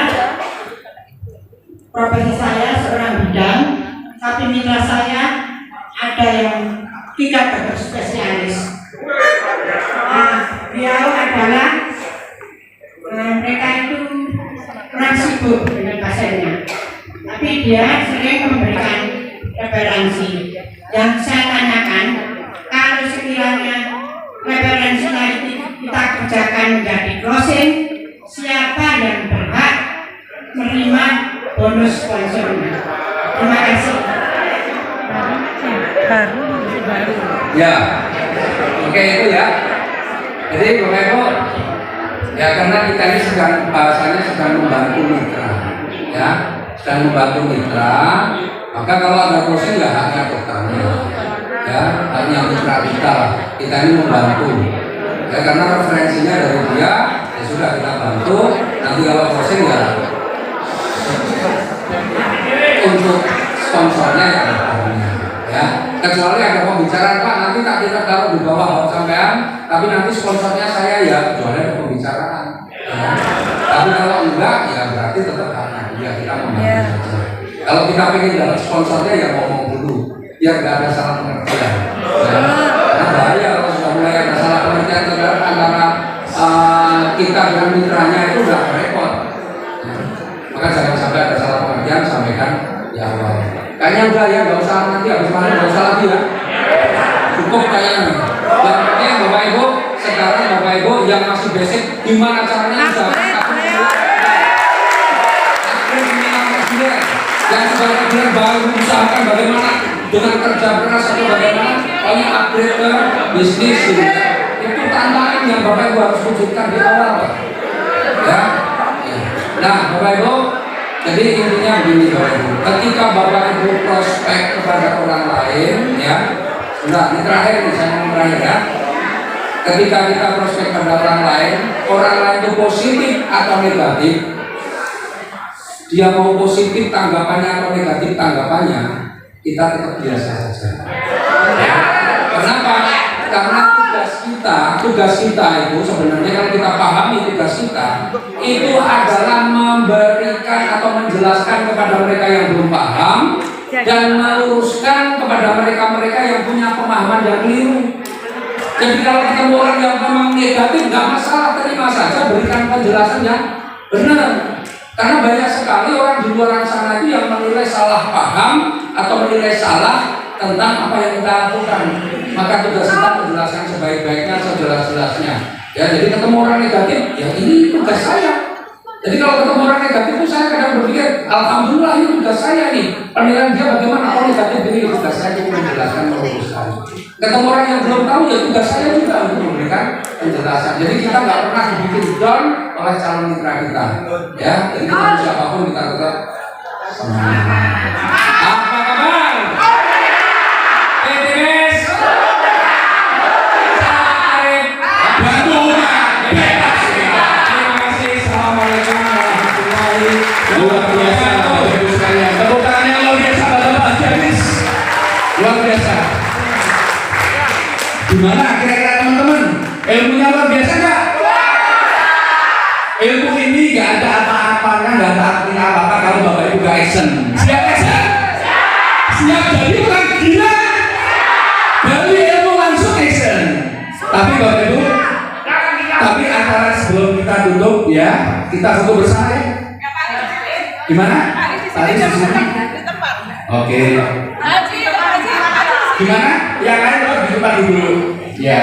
Profesi saya seorang bidang, tapi mitra saya ada yang tidak berspesialis. Beliau adalah mereka itu kurang sibuk dengan pasiennya, tapi dia sering memberikan referensi. Yang saya tanyakan, kalau sekiranya referensinya itu kita kerjakan menjadi closing, siapa yang berhak menerima bonus sponsornya? Terima kasih. Ya, oke itu ya. Jadi Bapak Ibu, ya karena kita ini sedang bahasanya sedang membantu mitra, ya, sedang membantu mitra. Maka kalau ada closing ya haknya dokternya, ya, haknya mitra kita ini membantu. Ya karena referensinya dari dia, ya sudah kita bantu. Nanti kalau closing ya untuk sponsornya ya dokternya. Ya, kecuali ada pembicaraan Pak, nanti tak kita taruh di bawah sampean, tapi nanti sponsornya saya ya, kecuali ada pembicaraan. Ya. Tapi kalau enggak, ya berarti tetap haknya dia, kita membantu saja. Kalau kita pengen dapat sponsornya ya ngomong dulu, biar nggak ada salah pengertian. Ya. Karena bahaya kalau sudah mulai ada salah pengertian antara kita dengan mitranya itu udah repot. Ya. Maka jangan sampai ada salah pengertian, sampaikan di awal. Kayaknya udah ya, nggak usah nanti habis mana nggak usah lagi ya. Cukup kayaknya. Yang penting Bapak Ibu, sekarang Bapak Ibu yang masih basic, gimana caranya yang sebagai bilang baru usahakan bagaimana dengan kerja keras atau bagaimana pokoknya upgrade ke bisnis gitu. Itu tantangan yang Bapak Ibu harus wujudkan di awal ya. Nah Bapak Ibu, jadi intinya begini Bapak Ibu, ketika Bapak Ibu prospek kepada orang lain ya, sudah ini terakhir nih, saya mau terakhir ya. Ketika kita prospek kepada orang lain itu positif atau negatif, dia mau positif tanggapannya atau negatif tanggapannya, kita tetap biasa saja. Ya. Kenapa? Karena tugas kita itu sebenarnya kalau kita pahami tugas kita itu adalah memberikan atau menjelaskan kepada mereka yang belum paham dan meluruskan kepada mereka-mereka yang punya pemahaman yang keliru. Jadi kalau ketemu orang yang memang negatif nggak masalah, terima saja, berikan penjelasan yang benar. Karena banyak sekali orang di luar sana itu yang menilai salah paham atau menilai salah tentang apa yang kita lakukan. Maka tugas kita menjelaskan sebaik-baiknya, sejelas-jelasnya. Ya, jadi ketemu orang negatif, ya ini tugas saya. Jadi kalau ketemu orang negatif itu saya kadang berpikir, alhamdulillah ini tugas saya nih. Penilaian dia bagaimana, kalau negatif ini tugas saya untuk menjelaskan, meluruskan. Ketemu orang yang belum tahu, ya tugas saya juga untuk memberikan penjelasan. Jadi kita nggak pernah dibikin down oleh calon mitra kita. Ya, jadi kita siapapun kita tetap semangat. Apa kabar? PTS. Bantu bebas. action. Siap action? Siap jadi orang gila? Dari ilmu langsung action. Tapi Bapak Ibu, tapi acara sebelum kita tutup ya, kita foto bersama ya. Gimana? Tadi di sini. Oke. Gimana? Yang lain tetap di tempat dulu. Ya.